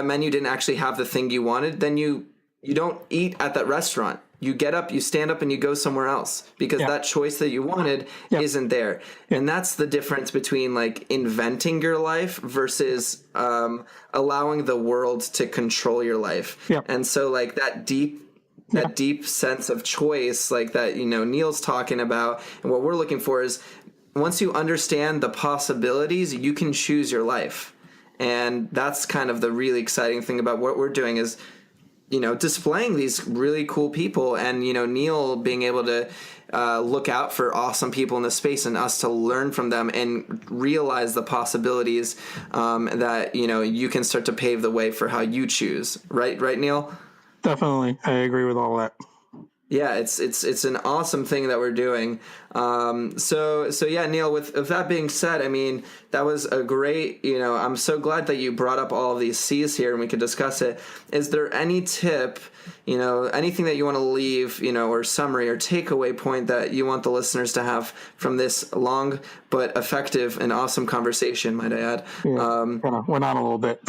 menu didn't actually have the thing you wanted, then you don't eat at that restaurant. You get up, you stand up, and you go somewhere else because that choice that you wanted isn't there. And that's the difference between like inventing your life versus allowing the world to control your life. And so like that deep sense of choice, like that, Neel's talking about, and what we're looking for is once you understand the possibilities, you can choose your life. And that's kind of the really exciting thing about what we're doing is, displaying these really cool people and, Neel being able to look out for awesome people in the space and us to learn from them and realize the possibilities that, you can start to pave the way for how you choose. Right, Neel? Definitely. I agree with all that. Yeah, it's an awesome thing that we're doing. So yeah, Neel, with that being said, I mean, that was a great, I'm so glad that you brought up all of these C's here and we could discuss it. Is there any tip, anything that you want to leave, or summary or takeaway point that you want the listeners to have from this long but effective and awesome conversation, might I add? Kind of went on a little bit.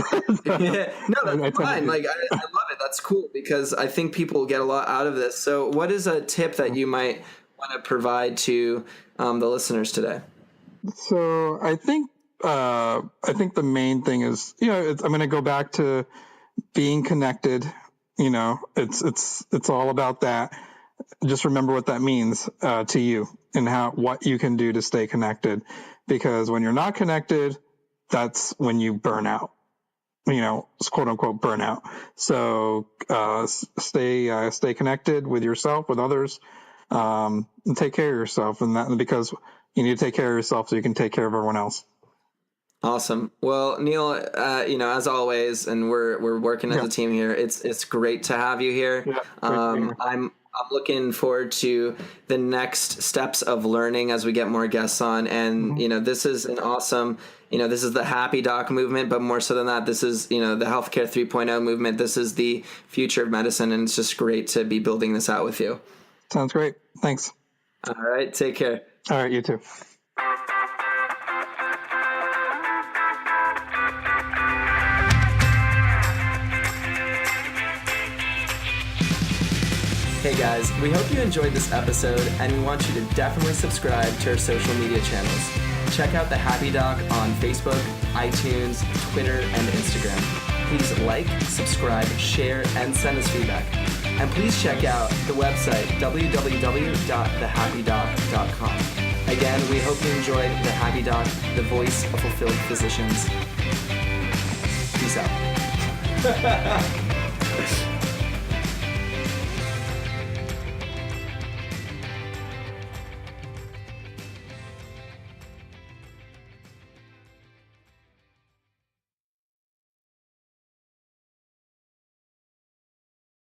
Yeah, no, that's fine. Like, I love it. That's cool because I think people get a lot out of this. So what is a tip that you might want to provide to the listeners today? So I think the main thing is, I'm going to go back to being connected. It's all about that. Just remember what that means to you and what you can do to stay connected, because when you're not connected, that's when you burn out. Quote unquote burnout. So stay connected with yourself, with others, and take care of yourself. And that, because you need to take care of yourself so you can take care of everyone else. Awesome. Well, Neel, as always, and we're working as a team here. It's great to have you here. Yeah, I'm looking forward to the next steps of learning as we get more guests on. And, this is an awesome, this is the Happy Doc movement, but more so than that, this is, the Healthcare 3.0 movement. This is the future of medicine. And it's just great to be building this out with you. Sounds great. Thanks. All right. Take care. All right. You too. Hey guys, we hope you enjoyed this episode and we want you to definitely subscribe to our social media channels. Check out the Happy Doc on Facebook, iTunes, Twitter, and Instagram. Please like, subscribe, share, and send us feedback. And please check out the website, www.thehappydoc.com. Again, we hope you enjoyed the Happy Doc, the voice of fulfilled physicians. Peace out.